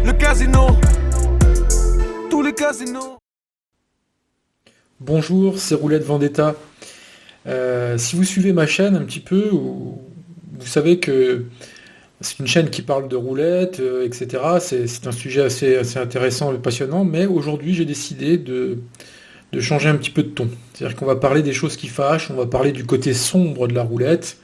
le casino, tous les casinos. Bonjour, c'est Roulette Vendetta. Si vous suivez ma chaîne un petit peu, vous savez que c'est une chaîne qui parle de roulette, etc. C'est un sujet assez intéressant et passionnant, mais aujourd'hui j'ai décidé de changer un petit peu de ton. C'est-à-dire qu'on va parler des choses qui fâchent, on va parler du côté sombre de la roulette,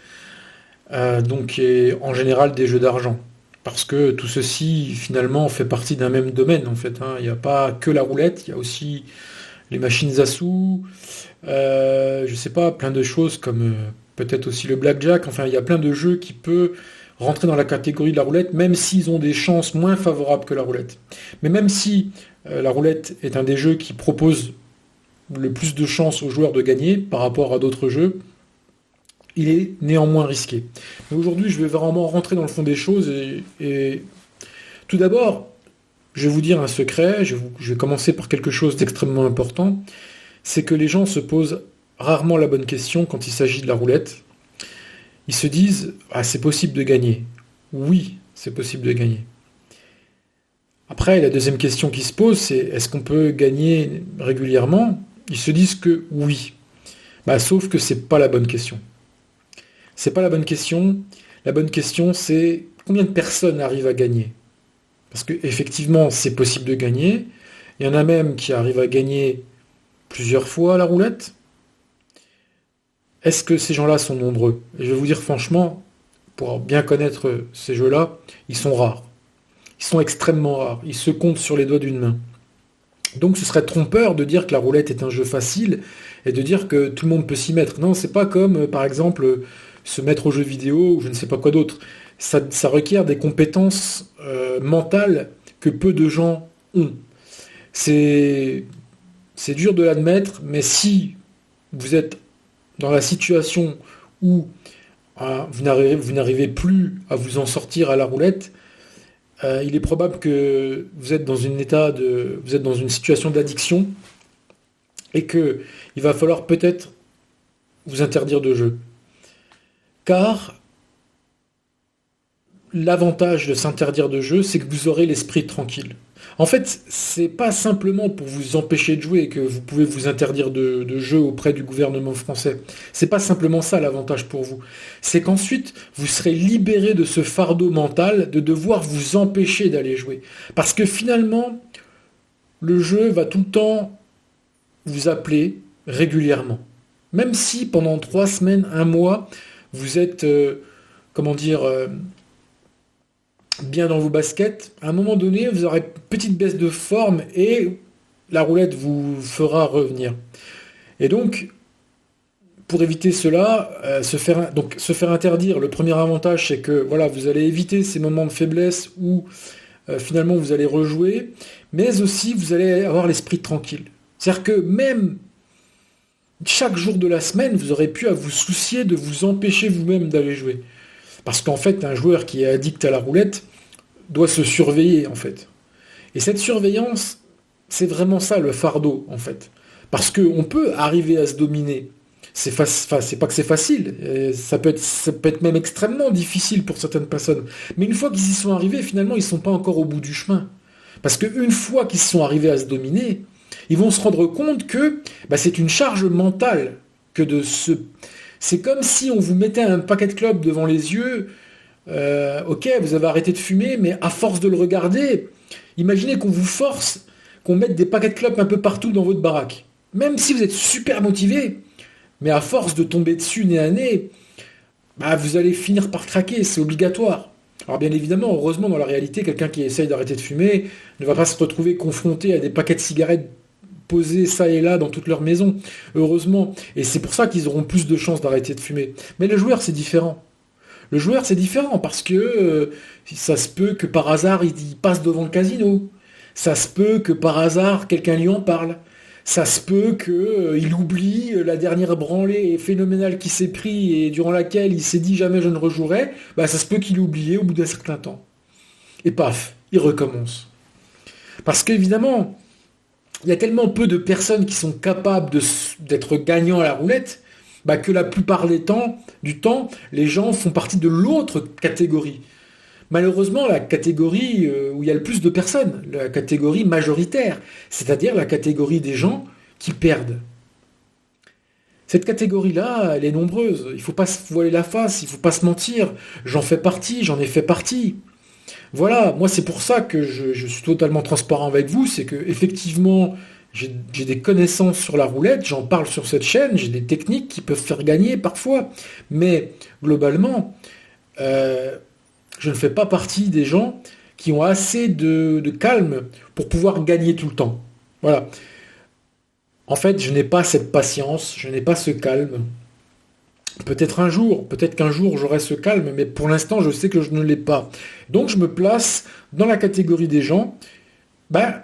et en général des jeux d'argent. Parce que tout ceci, finalement, fait partie d'un même domaine, en fait, hein. Il n'y a pas que la roulette, il y a aussi les machines à sous, je sais pas, plein de choses comme peut-être aussi le blackjack. Enfin, il y a plein de jeux qui peuvent rentrer dans la catégorie de la roulette, même s'ils ont des chances moins favorables que la roulette. Mais même si la roulette est un des jeux qui propose le plus de chances aux joueurs de gagner par rapport à d'autres jeux, il est néanmoins risqué. Mais aujourd'hui, je vais vraiment rentrer dans le fond des choses et tout d'abord, je vais vous dire un secret, je vais commencer par quelque chose d'extrêmement important, c'est que les gens se posent rarement la bonne question quand il s'agit de la roulette. Ils se disent « Ah, c'est possible de gagner ». Oui, c'est possible de gagner. Après, la deuxième question qui se pose, c'est est-ce qu'on peut gagner régulièrement? Ils se disent que oui. Sauf que c'est pas la bonne question. C'est pas la bonne question. La bonne question, c'est combien de personnes arrivent à gagner? Parce qu'effectivement, c'est possible de gagner. Il y en a même qui arrivent à gagner plusieurs fois à la roulette. Est-ce que ces gens-là sont nombreux? Et je vais vous dire franchement, pour bien connaître ces jeux-là, ils sont rares. Ils sont extrêmement rares. Ils se comptent sur les doigts d'une main. Donc ce serait trompeur de dire que la roulette est un jeu facile et de dire que tout le monde peut s'y mettre. Non, c'est pas comme, par exemple, se mettre aux jeux vidéo ou je ne sais pas quoi d'autre. Ça requiert des compétences mentales que peu de gens ont. C'est dur de l'admettre, mais si vous êtes dans la situation où vous n'arrivez plus à vous en sortir à la roulette, il est probable que vous êtes dans une situation d'addiction et que il va falloir peut-être vous interdire de jeu. Car l'avantage de s'interdire de jeu, c'est que vous aurez l'esprit tranquille. En fait, c'est pas simplement pour vous empêcher de jouer que vous pouvez vous interdire de jeu auprès du gouvernement français. C'est pas simplement ça l'avantage pour vous. C'est qu'ensuite, vous serez libéré de ce fardeau mental de devoir vous empêcher d'aller jouer. Parce que finalement, le jeu va tout le temps vous appeler régulièrement. Même si pendant 3 semaines, 1 mois, vous êtes, bien dans vos baskets, à un moment donné, vous aurez une petite baisse de forme et la roulette vous fera revenir. Et donc, pour éviter cela, se faire interdire, le premier avantage, c'est que voilà, vous allez éviter ces moments de faiblesse où finalement vous allez rejouer, mais aussi vous allez avoir l'esprit tranquille. C'est-à-dire que même chaque jour de la semaine, vous aurez pu à vous soucier de vous empêcher vous-même d'aller jouer. Parce qu'en fait, un joueur qui est addict à la roulette doit se surveiller, en fait. Et cette surveillance, c'est vraiment ça, le fardeau, en fait. Parce qu'on peut arriver à se dominer. C'est pas que c'est facile. Ça peut être même extrêmement difficile pour certaines personnes. Mais une fois qu'ils y sont arrivés, finalement, ils ne sont pas encore au bout du chemin. Parce qu'une fois qu'ils sont arrivés à se dominer, ils vont se rendre compte que c'est une charge mentale que de se... C'est comme si on vous mettait un paquet de clopes devant les yeux. Ok, vous avez arrêté de fumer, mais à force de le regarder, imaginez qu'on vous force, qu'on mette des paquets de clopes un peu partout dans votre baraque. Même si vous êtes super motivé, mais à force de tomber dessus nez à nez, vous allez finir par craquer, c'est obligatoire. Alors bien évidemment, heureusement, dans la réalité, quelqu'un qui essaye d'arrêter de fumer ne va pas se retrouver confronté à des paquets de cigarettes posés ça et là dans toute leur maison, heureusement. Et c'est pour ça qu'ils auront plus de chances d'arrêter de fumer. Mais le joueur, c'est différent. Le joueur, c'est différent parce que ça se peut que par hasard, il passe devant le casino. Ça se peut que par hasard, quelqu'un lui en parle. Ça se peut qu'il oublie la dernière branlée phénoménale qu'il s'est pris et durant laquelle il s'est dit jamais je ne rejouerai. Ça se peut qu'il oublie au bout d'un certain temps. Et paf, il recommence. Parce qu'évidemment, il y a tellement peu de personnes qui sont capables d'être gagnants à la roulette que la plupart du temps, les gens font partie de l'autre catégorie. malheureusement la catégorie où il y a le plus de personnes, la catégorie majoritaire, c'est-à-dire la catégorie des gens qui perdent. Cette catégorie-là, elle est nombreuse. Il ne faut pas se voiler la face, il ne faut pas se mentir. J'en fais partie, j'en ai fait partie. Voilà, moi c'est pour ça que je suis totalement transparent avec vous, c'est que effectivement j'ai des connaissances sur la roulette, j'en parle sur cette chaîne, j'ai des techniques qui peuvent faire gagner parfois, mais globalement, euh, je ne fais pas partie des gens qui ont assez de calme pour pouvoir gagner tout le temps. Voilà. En fait, je n'ai pas cette patience, je n'ai pas ce calme. Peut-être un jour, peut-être qu'un jour j'aurai ce calme, mais pour l'instant je sais que je ne l'ai pas. Donc je me place dans la catégorie des gens ben,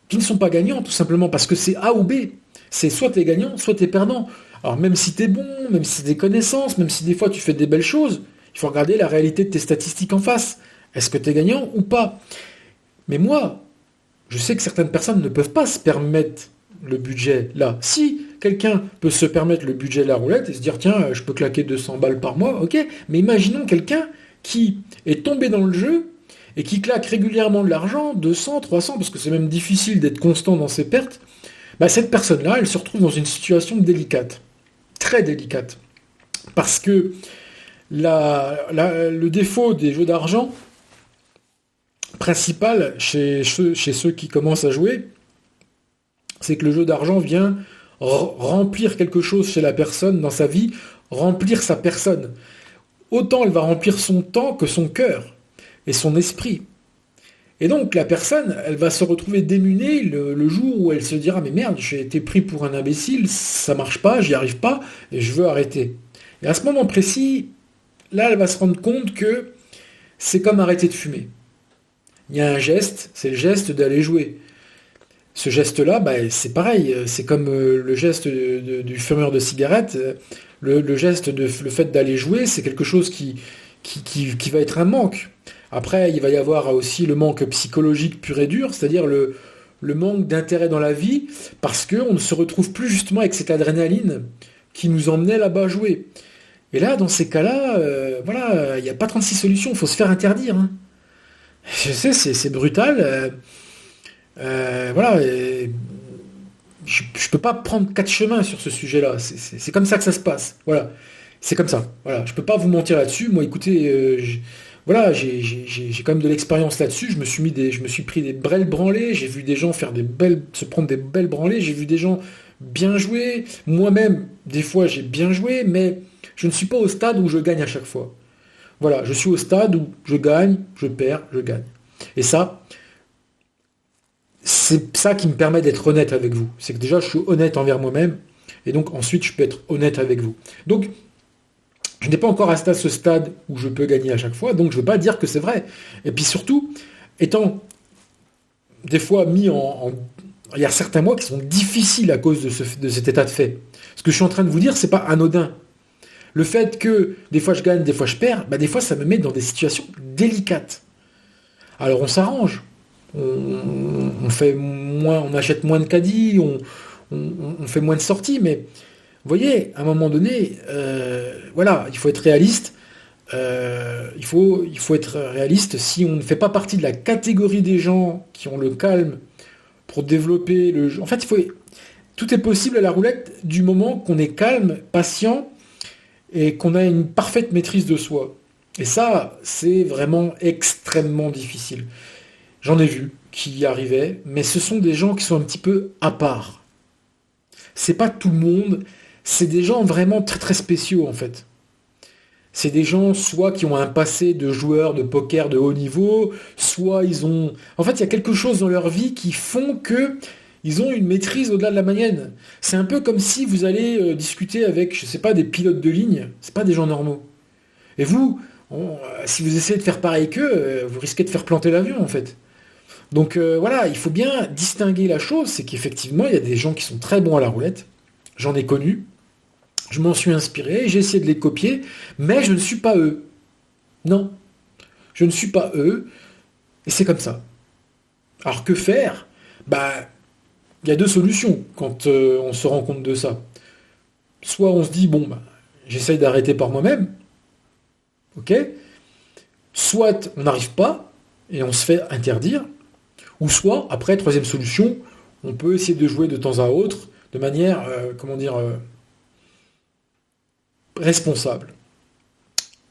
qui ne sont pas gagnants, tout simplement, parce que c'est A ou B. C'est soit tu es gagnant, soit tu es perdant. Alors même si tu es bon, même si tu as des connaissances, même si des fois tu fais des belles choses, il faut regarder la réalité de tes statistiques en face. Est-ce que tu es gagnant ou pas? Mais moi, je sais que certaines personnes ne peuvent pas se permettre le budget là. Si quelqu'un peut se permettre le budget de la roulette et se dire tiens, je peux claquer 200 balles par mois, ok, mais imaginons quelqu'un qui est tombé dans le jeu et qui claque régulièrement de l'argent, 200, 300, parce que c'est même difficile d'être constant dans ses pertes, bah, cette personne-là, elle se retrouve dans une situation délicate, très délicate. Parce que le défaut des jeux d'argent principal chez ceux qui commencent à jouer, c'est que le jeu d'argent vient remplir quelque chose chez la personne dans sa vie, remplir sa personne. Autant elle va remplir son temps que son cœur et son esprit. Et donc la personne, elle va se retrouver démunie le jour où elle se dira mais merde, j'ai été pris pour un imbécile, ça marche pas, j'y arrive pas, et je veux arrêter. Et à ce moment précis, là elle va se rendre compte que c'est comme arrêter de fumer. Il y a un geste, c'est le geste d'aller jouer. Ce geste-là, bah, c'est pareil, c'est comme le geste du fumeur de cigarette, le geste le fait d'aller jouer, c'est quelque chose qui va être un manque. Après, il va y avoir aussi le manque psychologique pur et dur, c'est-à-dire le manque d'intérêt dans la vie, parce qu'on ne se retrouve plus justement avec cette adrénaline qui nous emmenait là-bas jouer. Et là, dans ces cas-là, voilà, il n'y a pas 36 solutions, il faut se faire interdire. Hein. Je sais, c'est brutal. Voilà, je ne peux pas prendre quatre chemins sur ce sujet-là. C'est comme ça que ça se passe. Voilà, c'est comme ça. Voilà, je peux pas vous mentir là-dessus. Moi, écoutez, voilà, j'ai quand même de l'expérience là-dessus. Je me suis pris des belles branlées. J'ai vu des gens se prendre des belles branlées. J'ai vu des gens bien jouer. Moi-même, des fois, j'ai bien joué, mais je ne suis pas au stade où je gagne à chaque fois. Voilà, je suis au stade où je gagne, je perds, je gagne. Et ça, c'est ça qui me permet d'être honnête avec vous. C'est que déjà, je suis honnête envers moi-même, et donc ensuite, je peux être honnête avec vous. Donc, je n'ai pas encore à ce stade où je peux gagner à chaque fois, donc je ne veux pas dire que c'est vrai. Et puis surtout, étant des fois mis il y a certains mois qui sont difficiles à cause de cet état de fait. Ce que je suis en train de vous dire, c'est pas anodin. Le fait que des fois je gagne, des fois je perds, bah des fois ça me met dans des situations délicates. Alors on s'arrange. On fait moins, on achète moins de caddies, on fait moins de sorties, mais vous voyez, à un moment donné, voilà, il faut être réaliste. Il faut être réaliste. Si on ne fait pas partie de la catégorie des gens qui ont le calme pour développer le jeu, en fait, tout est possible à la roulette du moment qu'on est calme, patient et qu'on a une parfaite maîtrise de soi. Et ça, c'est vraiment extrêmement difficile. J'en ai vu qui y arrivaient, mais ce sont des gens qui sont un petit peu à part. C'est pas tout le monde, c'est des gens vraiment très très spéciaux en fait. C'est des gens soit qui ont un passé de joueurs de poker de haut niveau, soit ils ont... En fait, il y a quelque chose dans leur vie qui font que ils ont une maîtrise au-delà de la moyenne. C'est un peu comme si vous allez discuter avec, je sais pas, des pilotes de ligne. C'est pas des gens normaux. Et vous, si vous essayez de faire pareil qu'eux, vous risquez de faire planter l'avion en fait. Donc voilà, il faut bien distinguer la chose, c'est qu'effectivement, il y a des gens qui sont très bons à la roulette. J'en ai connu. Je m'en suis inspiré, j'ai essayé de les copier, mais je ne suis pas eux. Non, je ne suis pas eux, et c'est comme ça. Alors que faire? Bah, il y a deux solutions quand on se rend compte de ça. Soit on se dit, bon, bah, j'essaye d'arrêter par moi-même, ok? soit on n'arrive pas et on se fait interdire, ou soit, après, troisième solution, on peut essayer de jouer de temps à autre de manière, responsable.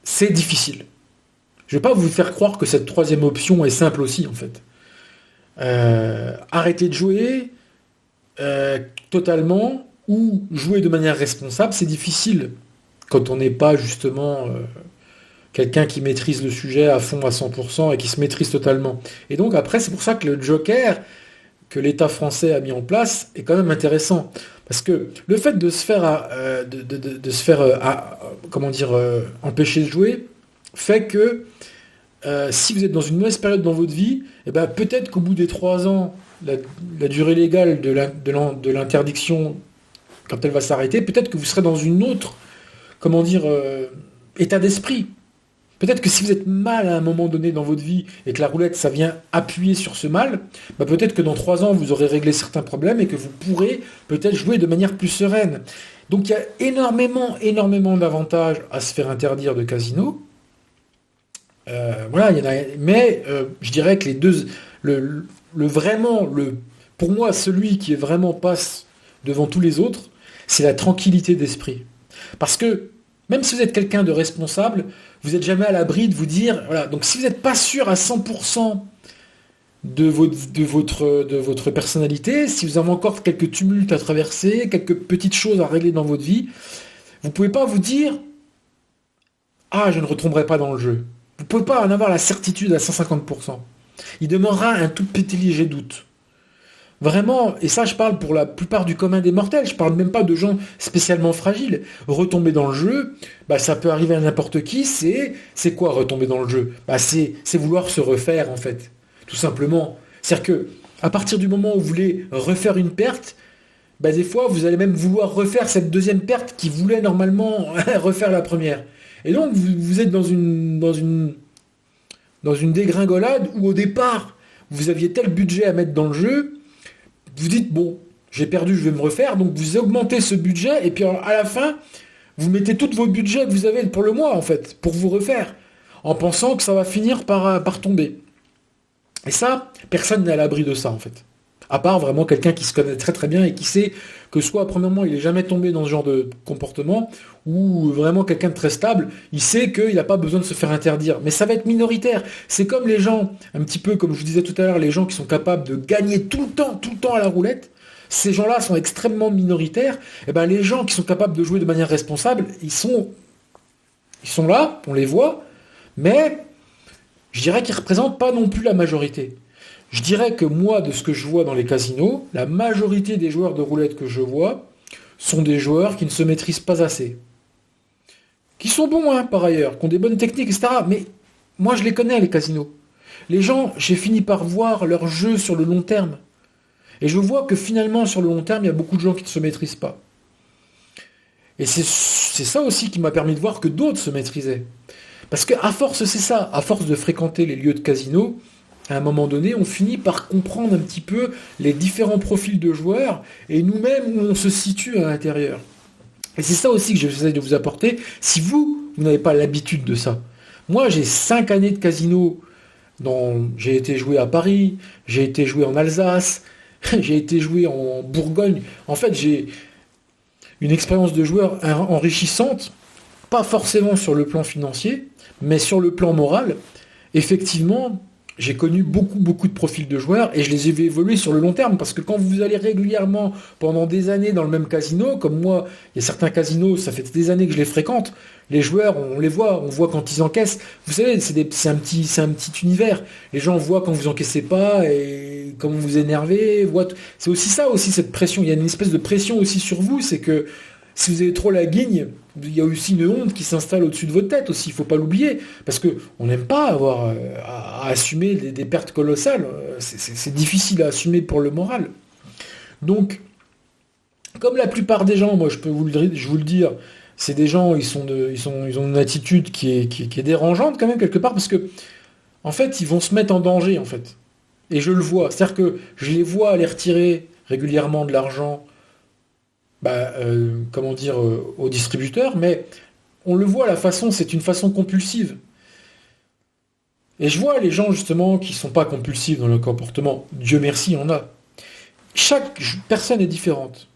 C'est difficile. Je ne vais pas vous faire croire que cette troisième option est simple aussi, en fait. Arrêter de jouer totalement ou jouer de manière responsable, c'est difficile quand on n'est pas justement quelqu'un qui maîtrise le sujet à fond, à 100% et qui se maîtrise totalement. Et donc après, c'est pour ça que le Joker que l'État français a mis en place est quand même intéressant. Parce que le fait de se faire, empêcher de jouer fait que si vous êtes dans une mauvaise période dans votre vie, eh ben, peut-être qu'au bout des 3 ans, la durée légale de l'interdiction, quand elle va s'arrêter, peut-être que vous serez dans une autre, état d'esprit. Peut-être que si vous êtes mal à un moment donné dans votre vie et que la roulette, ça vient appuyer sur ce mal, bah peut-être que dans 3 ans, vous aurez réglé certains problèmes et que vous pourrez peut-être jouer de manière plus sereine. Donc il y a énormément d'avantages à se faire interdire de casino. Voilà, il y en a, mais je dirais que les deux, pour moi, celui qui est vraiment passe devant tous les autres, c'est la tranquillité d'esprit. Parce que même si vous êtes quelqu'un de responsable, vous n'êtes jamais à l'abri de vous dire, voilà, donc si vous n'êtes pas sûr à 100% de votre personnalité, si vous avez encore quelques tumultes à traverser, quelques petites choses à régler dans votre vie, vous ne pouvez pas vous dire, ah, je ne retomberai pas dans le jeu. Vous ne pouvez pas en avoir la certitude à 150%. Il demeurera un tout petit léger doute. Vraiment, et ça je parle pour la plupart du commun des mortels, je parle même pas de gens spécialement fragiles. Retomber dans le jeu, bah, ça peut arriver à n'importe qui, c'est quoi retomber dans le jeu? Bah, c'est vouloir se refaire en fait, tout simplement. C'est-à-dire que à partir du moment où vous voulez refaire une perte, bah, des fois vous allez même vouloir refaire cette deuxième perte qui voulait normalement refaire la première. Et donc vous êtes dans une dégringolade où au départ vous aviez tel budget à mettre dans le jeu. Vous dites, bon, j'ai perdu, je vais me refaire, donc vous augmentez ce budget, et puis à la fin, vous mettez tout vos budgets que vous avez pour le mois, en fait, pour vous refaire, en pensant que ça va finir par tomber. Et ça, personne n'est à l'abri de ça, en fait. À part vraiment quelqu'un qui se connaît très très bien et qui sait que soit, premièrement, il n'est jamais tombé dans ce genre de comportement, ou vraiment quelqu'un de très stable, il sait qu'il n'a pas besoin de se faire interdire. Mais ça va être minoritaire. C'est comme les gens, un petit peu comme je vous disais tout à l'heure, les gens qui sont capables de gagner tout le temps à la roulette, ces gens-là sont extrêmement minoritaires. Et ben les gens qui sont capables de jouer de manière responsable, ils sont là, on les voit, mais je dirais qu'ils ne représentent pas non plus la majorité. Je dirais que moi, de ce que je vois dans les casinos, la majorité des joueurs de roulette que je vois sont des joueurs qui ne se maîtrisent pas assez. Qui sont bons, hein, par ailleurs, qui ont des bonnes techniques, etc. Mais moi, je les connais, les casinos. Les gens, j'ai fini par voir leur jeu sur le long terme. Et je vois que finalement, sur le long terme, il y a beaucoup de gens qui ne se maîtrisent pas. Et c'est ça aussi qui m'a permis de voir que d'autres se maîtrisaient. Parce qu'à force, c'est ça, à force de fréquenter les lieux de casino, à un moment donné, on finit par comprendre un petit peu les différents profils de joueurs et nous-mêmes où on se situe à l'intérieur. Et c'est ça aussi que j'essaie de vous apporter, si vous n'avez pas l'habitude de ça. Moi, j'ai 5 années de casino, j'ai été joué à Paris, j'ai été joué en Alsace, j'ai été joué en Bourgogne. En fait, j'ai une expérience de joueur enrichissante, pas forcément sur le plan financier, mais sur le plan moral. Effectivement, j'ai connu beaucoup de profils de joueurs et je les ai vus évoluer sur le long terme parce que quand vous allez régulièrement pendant des années dans le même casino, comme moi, il y a certains casinos, ça fait des années que je les fréquente, les joueurs, on voit quand ils encaissent. Vous savez, c'est un petit univers. Les gens voient quand vous encaissez pas et comment vous énervez. C'est aussi ça, aussi cette pression. Il y a une espèce de pression aussi sur vous, c'est que si vous avez trop la guigne, il y a aussi une honte qui s'installe au-dessus de votre tête aussi, il ne faut pas l'oublier, parce qu'on n'aime pas avoir à assumer des pertes colossales, c'est difficile à assumer pour le moral. Donc, comme la plupart des gens, moi je vous le dire, c'est des gens, ils ont une attitude qui est dérangeante quand même quelque part, parce que en fait, ils vont se mettre en danger en fait. Et je le vois, c'est-à-dire que je les vois aller retirer régulièrement de l'argent au distributeur, mais on le voit, c'est une façon compulsive. Et je vois les gens justement qui sont pas compulsifs dans leur comportement. Dieu merci, il y en a. Chaque personne est différente.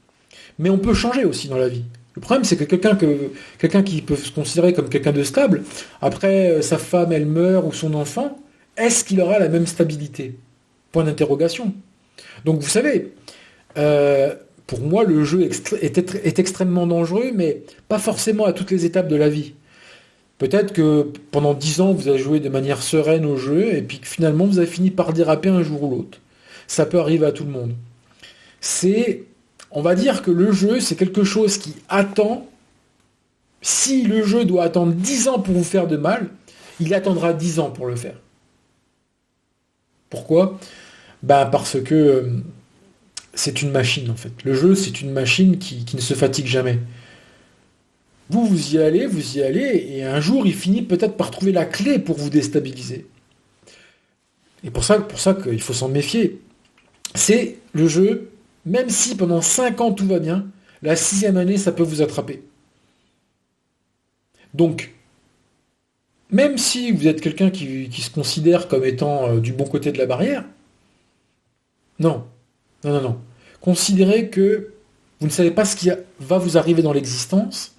Mais on peut changer aussi dans la vie. Le problème, c'est que quelqu'un qui peut se considérer comme quelqu'un de stable, après sa femme, elle meurt, ou son enfant, est-ce qu'il aura la même stabilité? Point d'interrogation. Donc vous savez, pour moi, le jeu est extrêmement dangereux, mais pas forcément à toutes les étapes de la vie. Peut-être que pendant 10 ans, vous avez joué de manière sereine au jeu, et puis que finalement, vous avez fini par déraper un jour ou l'autre. Ça peut arriver à tout le monde. On va dire que le jeu, c'est quelque chose qui attend. Si le jeu doit attendre 10 ans pour vous faire de mal, il attendra 10 ans pour le faire. Pourquoi? Parce que c'est une machine en fait. Le jeu, c'est une machine qui ne se fatigue jamais. Vous y allez, et un jour, il finit peut-être par trouver la clé pour vous déstabiliser. Et pour ça qu'il faut s'en méfier. C'est le jeu, même si pendant 5 ans tout va bien, la 6e année, ça peut vous attraper. Donc, même si vous êtes quelqu'un qui se considère comme étant du bon côté de la barrière, non. Considérez que vous ne savez pas ce qui va vous arriver dans l'existence,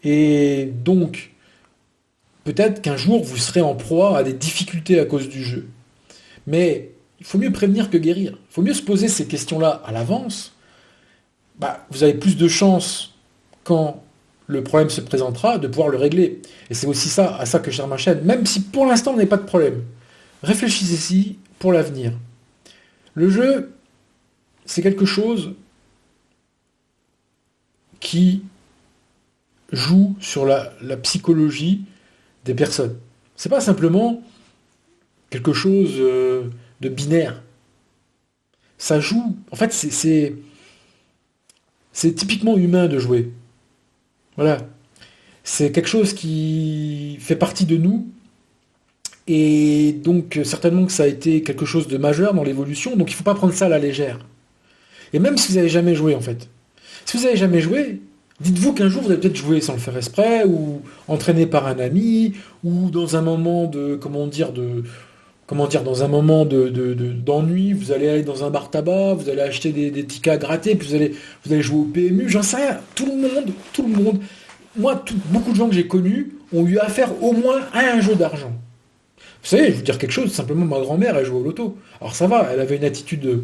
et donc, peut-être qu'un jour, vous serez en proie à des difficultés à cause du jeu. Mais il faut mieux prévenir que guérir. Il faut mieux se poser ces questions-là à l'avance. Vous avez plus de chances, quand le problème se présentera, de pouvoir le régler. Et c'est aussi à ça que je sert ma chaîne. Même si pour l'instant, on n'a pas de problème. Réfléchissez-y pour l'avenir. Le jeu, c'est quelque chose qui joue sur la psychologie des personnes. C'est pas simplement quelque chose de binaire. Ça joue. En fait, c'est typiquement humain de jouer. Voilà. C'est quelque chose qui fait partie de nous. Et donc, certainement que ça a été quelque chose de majeur dans l'évolution. Donc, il ne faut pas prendre ça à la légère. Et même si vous n'avez jamais joué, en fait. Si vous n'avez jamais joué, dites-vous qu'un jour, vous avez peut-être joué sans le faire exprès, ou entraîné par un ami, ou dans un moment dans un moment d'ennui, vous allez aller dans un bar tabac, vous allez acheter des tickets à gratter, puis vous allez jouer au PMU, j'en sais rien. Tout le monde, moi, beaucoup de gens que j'ai connus ont eu affaire au moins à un jeu d'argent. Vous savez, je vais vous dire quelque chose, simplement ma grand-mère, elle jouait au loto. Alors ça va, elle avait une attitude...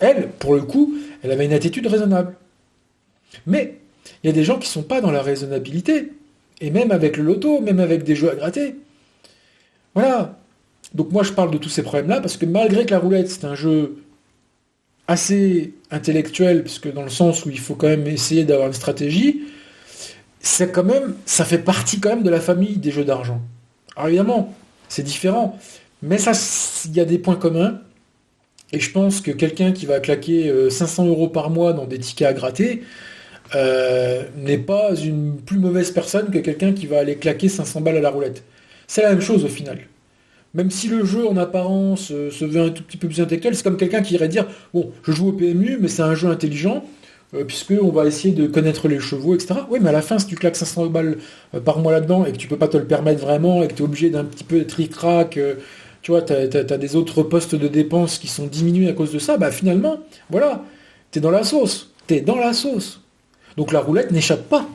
Elle, pour le coup, elle avait une attitude raisonnable. Mais il y a des gens qui ne sont pas dans la raisonnabilité. Et même avec le loto, même avec des jeux à gratter. Voilà. Donc moi je parle de tous ces problèmes-là, parce que malgré que la roulette, c'est un jeu assez intellectuel, parce que dans le sens où il faut quand même essayer d'avoir une stratégie, ça fait partie quand même de la famille des jeux d'argent. Alors évidemment, c'est différent, mais il y a des points communs, et je pense que quelqu'un qui va claquer 500 € par mois dans des tickets à gratter n'est pas une plus mauvaise personne que quelqu'un qui va aller claquer 500 balles à la roulette. C'est la même chose au final. Même si le jeu en apparence se veut un tout petit peu plus intellectuel, c'est comme quelqu'un qui irait dire bon, je joue au PMU, mais c'est un jeu intelligent, puisqu'on va essayer de connaître les chevaux, etc. Oui, mais à la fin, si tu claques 500 balles par mois là-dedans et que tu peux pas te le permettre vraiment et que tu es obligé d'un petit peu de tric-trac, tu vois, tu as des autres postes de dépenses qui sont diminués à cause de ça, finalement, voilà, tu es dans la sauce. T'es dans la sauce. Donc la roulette n'échappe pas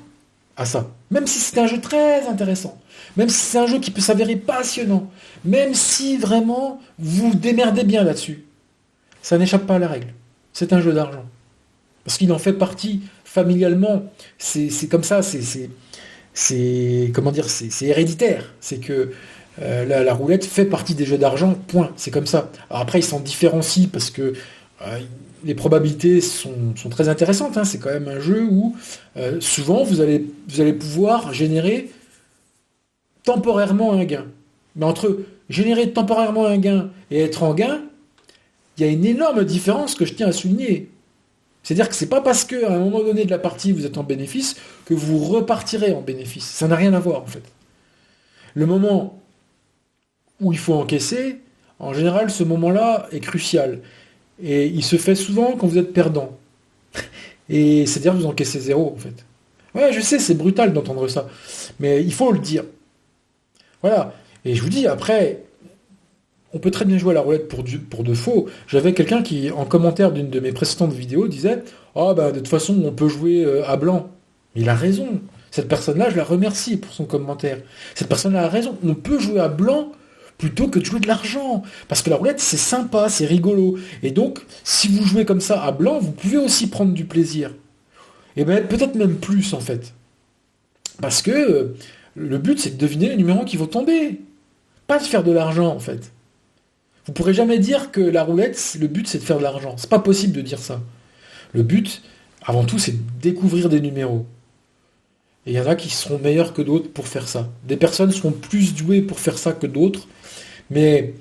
à ça. Même si c'est un jeu très intéressant, même si c'est un jeu qui peut s'avérer passionnant, même si vraiment vous démerdez bien là-dessus, ça n'échappe pas à la règle. C'est un jeu d'argent. Parce qu'il en fait partie familialement. C'est comme ça, comment dire, c'est héréditaire. C'est que la roulette fait partie des jeux d'argent, point. C'est comme ça. Alors après, ils s'en différencient parce que les probabilités sont très intéressantes. Hein. C'est quand même un jeu où souvent vous allez pouvoir générer temporairement un gain. Mais entre générer temporairement un gain et être en gain, il y a une énorme différence que je tiens à souligner. C'est-à-dire que c'est pas parce qu'à un moment donné de la partie vous êtes en bénéfice que vous repartirez en bénéfice. Ça n'a rien à voir en fait. Le moment où il faut encaisser, en général, ce moment-là est crucial. Et il se fait souvent quand vous êtes perdant. Et c'est-à-dire que vous encaissez zéro, en fait. Ouais, je sais, c'est brutal d'entendre ça. Mais il faut le dire. Voilà. Et je vous dis, après, on peut très bien jouer à la roulette pour de faux. J'avais quelqu'un qui, en commentaire d'une de mes précédentes vidéos, disait ah bah de toute façon, on peut jouer à blanc. Mais il a raison. Cette personne-là, je la remercie pour son commentaire. Cette personne-là a raison. On peut jouer à blanc plutôt que de jouer de l'argent. Parce que la roulette, c'est sympa, c'est rigolo. Et donc, si vous jouez comme ça à blanc, vous pouvez aussi prendre du plaisir. Et ben peut-être même plus, en fait. Parce que le but, c'est de deviner les numéros qui vont tomber. Pas de faire de l'argent, en fait. Vous pourrez jamais dire que la roulette, le but, c'est de faire de l'argent. C'est pas possible de dire ça. Le but, avant tout, c'est de découvrir des numéros. Et il y en a qui seront meilleurs que d'autres pour faire ça. Des personnes seront plus douées pour faire ça que d'autres. Mais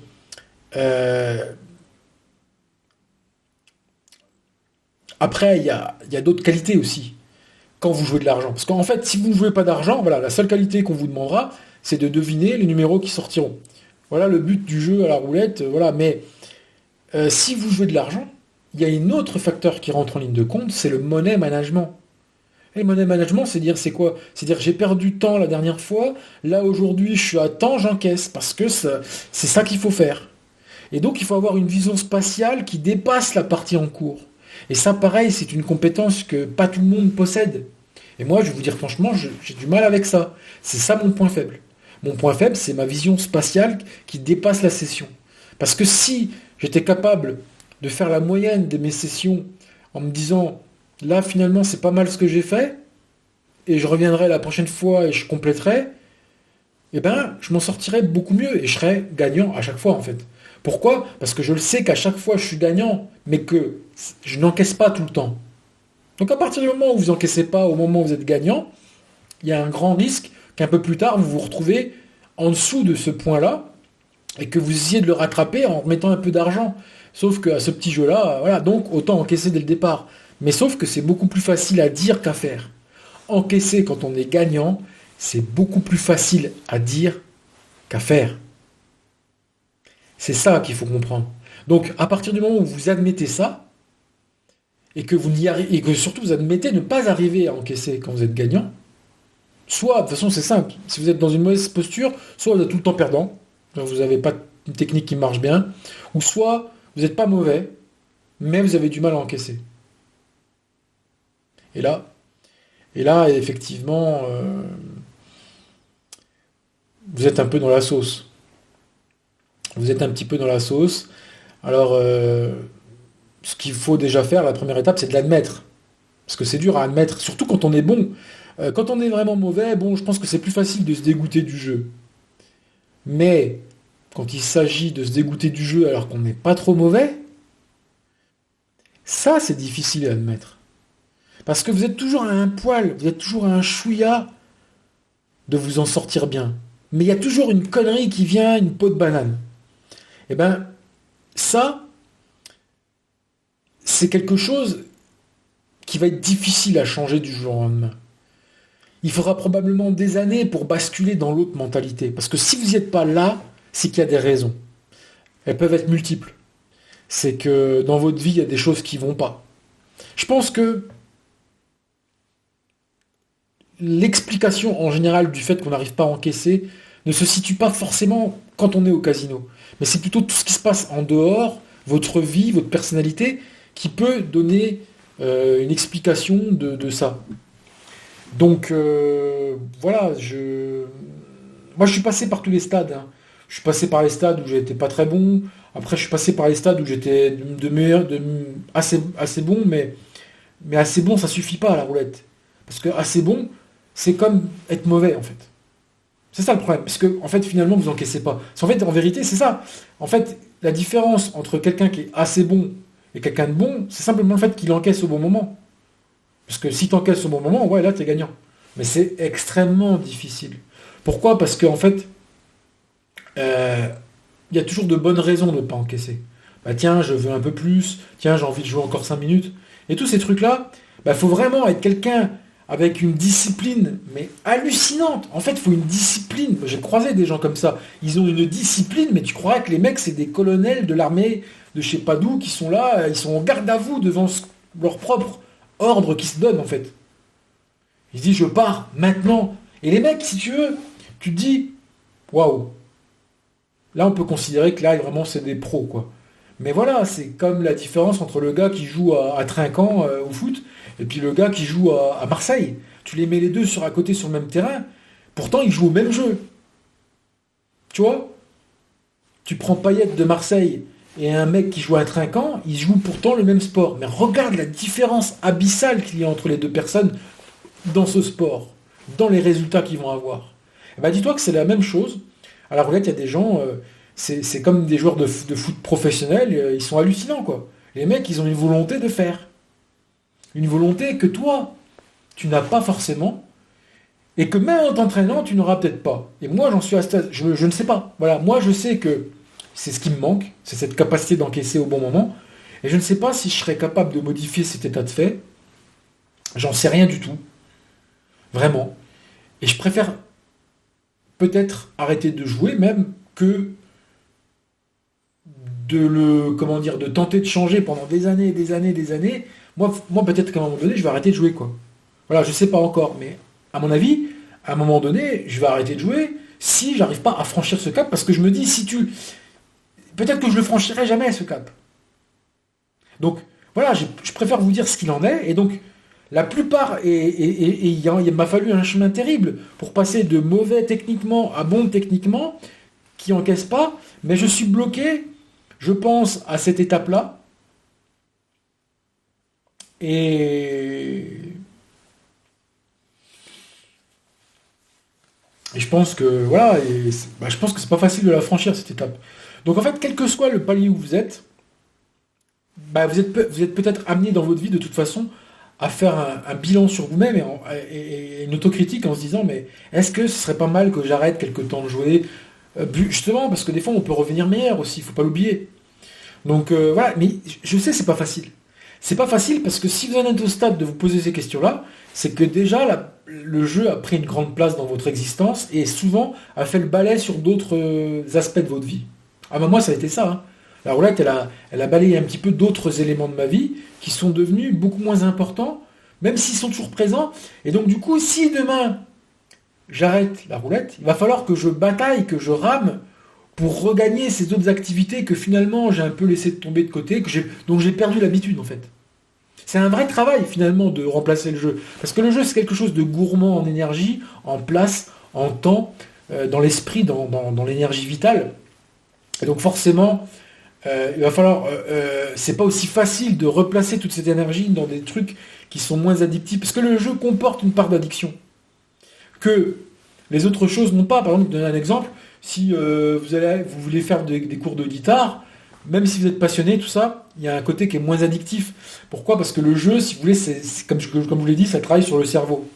après, il y a d'autres qualités aussi quand vous jouez de l'argent. Parce qu'en fait, si vous ne jouez pas d'argent, voilà, la seule qualité qu'on vous demandera, c'est de deviner les numéros qui sortiront. Voilà le but du jeu à la roulette. Voilà. Mais si vous jouez de l'argent, il y a un autre facteur qui rentre en ligne de compte, c'est le money management. Et le money management, c'est quoi? C'est dire j'ai perdu tant la dernière fois, là aujourd'hui je suis à temps, j'encaisse, parce que c'est ça qu'il faut faire. Et donc il faut avoir une vision spatiale qui dépasse la partie en cours. Et ça pareil, c'est une compétence que pas tout le monde possède. Et moi je vais vous dire franchement, j'ai du mal avec ça. C'est ça mon point faible. Mon point faible, c'est ma vision spatiale qui dépasse la session. Parce que si j'étais capable de faire la moyenne de mes sessions en me disant là, finalement, c'est pas mal ce que j'ai fait, et je reviendrai la prochaine fois et je compléterai, eh ben, je m'en sortirais beaucoup mieux et je serais gagnant à chaque fois, en fait. Pourquoi? Parce que je le sais qu'à chaque fois, je suis gagnant, mais que je n'encaisse pas tout le temps. Donc, à partir du moment où vous encaissez pas, au moment où vous êtes gagnant, il y a un grand risque qu'un peu plus tard, vous vous retrouvez en dessous de ce point-là et que vous essayez de le rattraper en remettant un peu d'argent. Sauf qu'à ce petit jeu-là, voilà, donc autant encaisser dès le départ. Mais sauf que c'est beaucoup plus facile à dire qu'à faire. Encaisser quand on est gagnant, c'est beaucoup plus facile à dire qu'à faire. C'est ça qu'il faut comprendre. Donc à partir du moment où vous admettez ça, et que vous n'y et que surtout vous admettez ne pas arriver à encaisser quand vous êtes gagnant, soit, de toute façon c'est simple, si vous êtes dans une mauvaise posture, soit vous êtes tout le temps perdant, donc vous n'avez pas une technique qui marche bien, ou soit vous n'êtes pas mauvais, mais vous avez du mal à encaisser. Et là, effectivement, vous êtes un peu dans la sauce. Vous êtes un petit peu dans la sauce. Alors, ce qu'il faut déjà faire, la première étape, c'est de l'admettre. Parce que c'est dur à admettre, surtout quand on est bon. Quand on est vraiment mauvais, bon, je pense que c'est plus facile de se dégoûter du jeu. Mais, quand il s'agit de se dégoûter du jeu alors qu'on n'est pas trop mauvais, ça, c'est difficile à admettre. Parce que vous êtes toujours à un poil, vous êtes toujours à un chouïa de vous en sortir bien. Mais il y a toujours une connerie qui vient, une peau de banane. Et ben, ça, c'est quelque chose qui va être difficile à changer du jour au lendemain. Il faudra probablement des années pour basculer dans l'autre mentalité. Parce que si vous n'y êtes pas là, c'est qu'il y a des raisons. Elles peuvent être multiples. C'est que dans votre vie, il y a des choses qui ne vont pas. Je pense que l'explication en général du fait qu'on n'arrive pas à encaisser ne se situe pas forcément quand on est au casino. Mais c'est plutôt tout ce qui se passe en dehors, votre vie, votre personnalité, qui peut donner une explication de ça. Donc voilà, moi je suis passé par tous les stades. Hein. Je suis passé par les stades où j'étais pas très bon. Après je suis passé par les stades où j'étais assez bon, mais assez bon ça suffit pas à la roulette. Parce que assez bon, c'est comme être mauvais en fait. C'est ça le problème, parce que en fait finalement vous encaissez pas. En fait en vérité c'est ça. En fait la différence entre quelqu'un qui est assez bon et quelqu'un de bon, c'est simplement le fait qu'il encaisse au bon moment. Parce que si tu encaisses au bon moment, ouais là t'es gagnant. Mais c'est extrêmement difficile. Pourquoi? Parce qu'en fait, il y a toujours de bonnes raisons de ne pas encaisser. Bah tiens, je veux un peu plus, tiens j'ai envie de jouer encore 5 minutes. Et tous ces trucs-là, bah faut vraiment être quelqu'un avec une discipline, mais hallucinante. En fait, il faut une discipline. J'ai croisé des gens comme ça. Ils ont une discipline, mais tu croirais que les mecs, c'est des colonels de l'armée de je sais pas d'où, qui sont là, ils sont en garde à vous devant leur propre ordre qui se donne, en fait. Ils se disent, je pars maintenant. Et les mecs, si tu veux, tu te dis, waouh, là on peut considérer que là vraiment c'est des pros, quoi. Mais voilà, c'est comme la différence entre le gars qui joue à Trinquant au foot et puis le gars qui joue à Marseille. Tu les mets les deux sur à côté sur le même terrain, pourtant ils jouent au même jeu. Tu vois? Tu prends Payet de Marseille et un mec qui joue à Trinquant, ils jouent pourtant le même sport. Mais regarde la différence abyssale qu'il y a entre les deux personnes dans ce sport, dans les résultats qu'ils vont avoir. Et ben dis-toi que c'est la même chose. À la roulette, il y a des gens, c'est comme des joueurs de foot professionnels, ils sont hallucinants, quoi. Les mecs, ils ont une volonté de faire. Une volonté que toi, tu n'as pas forcément, et que même en t'entraînant, tu n'auras peut-être pas. Et moi, j'en suis à ce stade, je ne sais pas. Voilà, moi, je sais que c'est ce qui me manque, c'est cette capacité d'encaisser au bon moment, et je ne sais pas si je serais capable de modifier cet état de fait. J'en sais rien du tout. Vraiment. Et je préfère peut-être arrêter de jouer même que comment dire, de tenter de changer pendant des années, des années, des années. Moi peut-être qu'à un moment donné, je vais arrêter de jouer, quoi. Voilà, je sais pas encore, mais à mon avis, à un moment donné, je vais arrêter de jouer si j'arrive pas à franchir ce cap, parce que je me dis, peut-être que je le franchirai jamais, ce cap. Donc, voilà, je préfère vous dire ce qu'il en est, et donc, la plupart, et il m'a fallu un chemin terrible pour passer de mauvais techniquement à bon techniquement, qui encaisse pas, mais je suis bloqué, je pense, à cette étape-là. Et je pense que voilà, je pense que c'est pas facile de la franchir cette étape. Donc en fait, quel que soit le palier où vous êtes, vous êtes peut-être amené dans votre vie de toute façon à faire un bilan sur vous-même et une autocritique en se disant mais est-ce que ce serait pas mal que j'arrête quelque temps de jouer. Justement parce que des fois on peut revenir meilleur aussi, il faut pas l'oublier. Donc voilà, mais je sais c'est pas facile. C'est pas facile parce que si vous en êtes au stade de vous poser ces questions-là, c'est que déjà le jeu a pris une grande place dans votre existence et souvent a fait le balai sur d'autres aspects de votre vie. Ah bah moi ça a été ça, hein. La roulette, elle a balayé un petit peu d'autres éléments de ma vie qui sont devenus beaucoup moins importants, même s'ils sont toujours présents. Et donc du coup, si demain j'arrête la roulette, il va falloir que je bataille, que je rame pour regagner ces autres activités que finalement j'ai un peu laissé tomber de côté, dont j'ai perdu l'habitude en fait. C'est un vrai travail finalement de remplacer le jeu. Parce que le jeu c'est quelque chose de gourmand en énergie, en place, en temps, dans l'esprit, dans l'énergie vitale. Et donc forcément, il va falloir... c'est pas aussi facile de replacer toute cette énergie dans des trucs qui sont moins addictifs. Parce que le jeu comporte une part d'addiction. Que les autres choses n'ont pas. Par exemple, je donne un exemple. Si vous voulez faire des cours de guitare, même si vous êtes passionné, tout ça, il y a un côté qui est moins addictif. Pourquoi? Parce que le jeu, si vous voulez, c'est comme je vous l'ai dit, ça travaille sur le cerveau.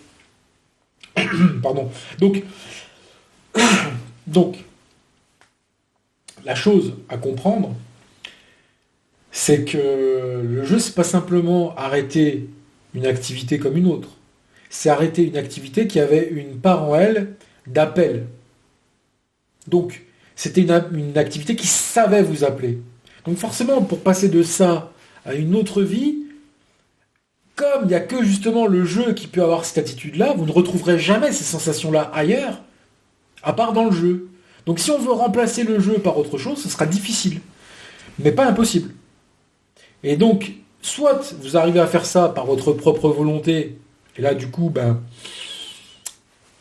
Pardon. Donc, la chose à comprendre, c'est que le jeu, c'est pas simplement arrêter une activité comme une autre. C'est arrêter une activité qui avait une part en elle d'appel. Donc, c'était une activité qui savait vous appeler. Donc forcément, pour passer de ça à une autre vie, comme il n'y a que justement le jeu qui peut avoir cette attitude-là, vous ne retrouverez jamais ces sensations-là ailleurs, à part dans le jeu. Donc si on veut remplacer le jeu par autre chose, ce sera difficile, mais pas impossible. Et donc, soit vous arrivez à faire ça par votre propre volonté, et là du coup,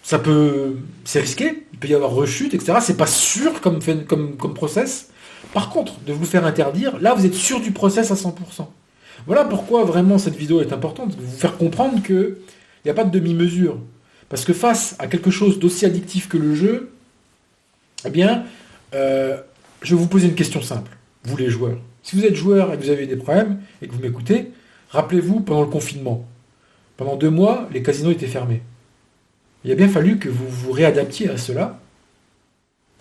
c'est risqué, il peut y avoir rechute, etc. C'est pas sûr comme process. Par contre, de vous faire interdire, là vous êtes sûr du process à 100%. Voilà pourquoi vraiment cette vidéo est importante, de vous faire comprendre qu'il n'y a pas de demi-mesure. Parce que face à quelque chose d'aussi addictif que le jeu, eh bien, je vais vous poser une question simple, vous les joueurs. Si vous êtes joueur et que vous avez des problèmes, et que vous m'écoutez, rappelez-vous pendant le confinement. Pendant 2 mois, les casinos étaient fermés. Il a bien fallu que vous vous réadaptiez à cela.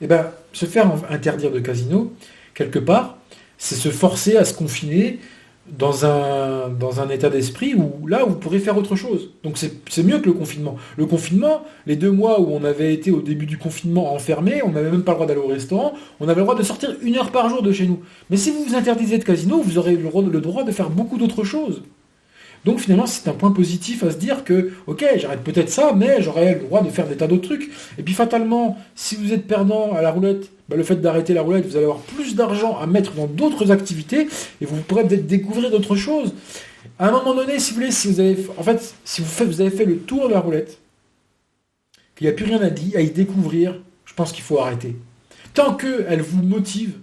Eh bien, se faire interdire de casino, quelque part, c'est se forcer à se confiner dans un état d'esprit où là, vous pourrez faire autre chose. Donc c'est mieux que le confinement. Le confinement, les 2 mois où on avait été au début du confinement enfermé, on n'avait même pas le droit d'aller au restaurant, on avait le droit de sortir 1 heure par jour de chez nous. Mais si vous vous interdisez de casino, vous aurez le droit de faire beaucoup d'autres choses. Donc finalement, c'est un point positif à se dire que, ok, j'arrête peut-être ça, mais j'aurai le droit de faire des tas d'autres trucs. Et puis fatalement, si vous êtes perdant à la roulette, le fait d'arrêter la roulette, vous allez avoir plus d'argent à mettre dans d'autres activités, et vous pourrez peut-être découvrir d'autres choses. À un moment donné, si vous voulez, si vous avez fait le tour de la roulette, qu'il n'y a plus rien à y découvrir, je pense qu'il faut arrêter. Tant qu'elle vous motive,